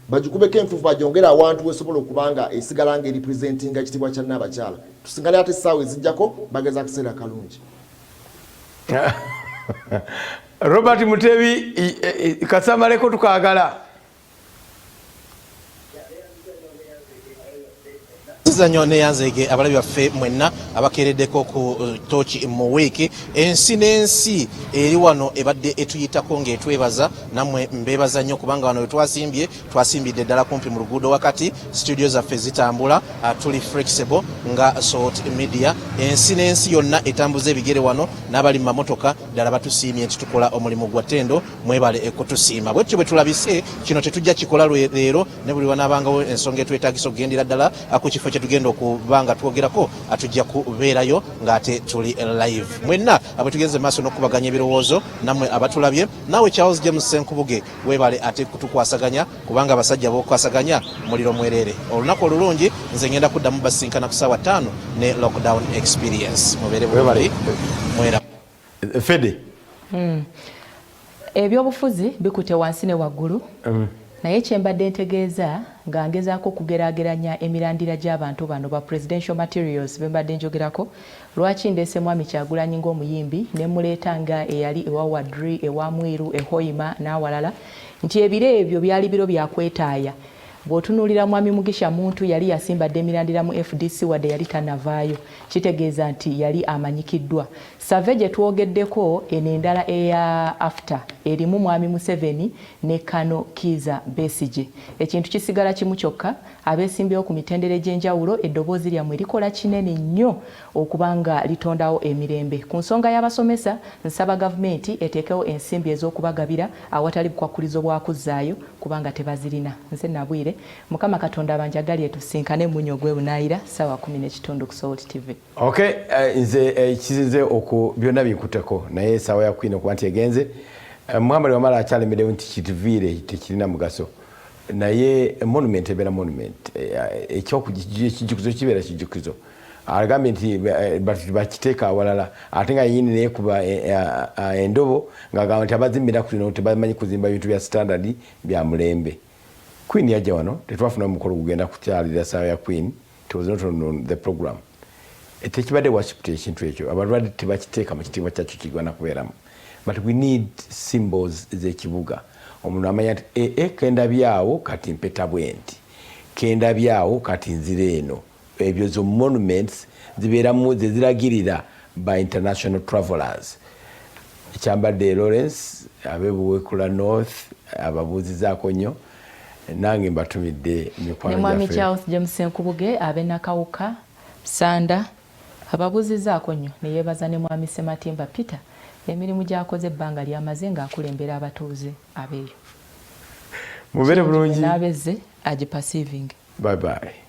bagikubeko enfuufu bagyongere awantu wesobola okubanga esigala nga eripresentinga ekitibwa kya Nnaabakyala tusingane ate essaawa ezijjako baagaliza akaseera akalungi Robert Mutebi kasamaleko tukaagala Zanyo neyanzege abalabi baffe mwenna abakereddeko ku tochi mu wiiki ensi n'ensi eri wano ebadde etuyitako ng'etwebaza nammwe mbeebaza nnyo kubanga wano twasimbidde ddala kumpi mu luguudo wakati studio zaffe zitambula tuli flexible nga Salt Media ensi n'ensi yonna etambuza ebigere wano n'abali mu mamotoka ddala batusiimye nti tukola omulimu gwa ttendo mwebale ekutusiima bwetyo bwe tulabise kino tetujja kikola leero ne buli wanaabangawo ensonga etwetaagisa okugendera ddala ku kifo tugenda okubanga twogerako atujja kubeerayo ng'ate tuli live mwenna abwe tugenze maaso n'okubaganya ebirowoozo nammwe abatulabye naawe Charles James Senkubuge weebale ate kutukwasaganya kubanga abasajja b'okwasaganya muliro mwereere olunaku olulungi nze ngenda kuddamu basinkana ku ssaawa 5 ne lockdown experience mubeere bulungi mwera Fede ebyobufuzi bikute wansi ne waggulu naye kyembadde ntegeeza nga ngezaako okugeraageranya emirandira gy'abantu bano ba presidential materials bembadde njogerako lwaki ndeese Mwami Kyagulanyi ng'omuyimbi ne muleeta nga eyali ewa Wadri ewa Mwiru ehoima n'awalala nti ebiro ebyo byali biro byakwetaaya bw'otunuulira Mwami Mugisha Muntu yali yasimbadde emirandira mu FDC wadde yali tanavaayo kitegeeza nti yali amanyikiddwa save gye twogeddeko eno endala eya after erimu Mwami Museveni ne Kano Kiza Besigye ekintu kisigala kimu kyokka abeesimbyewo ku mitendera egy'enjawulo eddoboozi lyammwe likola kinene nnyo okubanga litondawo emirembe ku nsonga y'abasomesa nsaba gavumenti eteekewo ensimbi ez'okubagabira awatali bukwakkulizo bwa kuzzaayo kubanga tebazirina nze Nabwire Mukama Katonda abanjagali etusinkane munyo gwe bunaayira ssaawa 10:30 ku Salt TV. Okay, nze kizinze oku byonna bikuteko naye essaawa ya Queen okuba nti egenze Muhammad Wamala akyalemeddewo nti kitiviire tekirina mugaso naye monument ebeera monument ekijjukizo kibeera kijjukizo agambye nti bakiteeka awalala ate nga yini neyekuba endobo ng'agamba nti abazimbira kulino tebamanyi kuzimba bintu bya standard bya mulembe. Queen yajja wano tetwafuna omukolo gugenda kukyalira ssaawa ya Queen it was not on the program tekibadde worship ekintu ekyo abalwadde tebakiteeka mu kitiibwa kyakyo kigwana kubeeramu but we need symbols z'ekibuga omuntu amanya nti kendabyawo kati mpeta bwenti kendabyawo kati nzira eno ebyo zo monuments zibeeramu zeziragirira by international travelers ekyambadde Lawrence abebuwekula north ababuuzizaako nnyo nange mbatumidde mikwano gyaffe Mwami Charles James Senkubuge abenakawuka Sanda ababuuzizaako nnyo ne yeebaza ne Mwami Sematimba Peter emirimu gy'akoze ebbanga ly'amaze ng'akulembera abatuuze abeeyo mubeere bulungi n'abezze agipasivingi bye bye.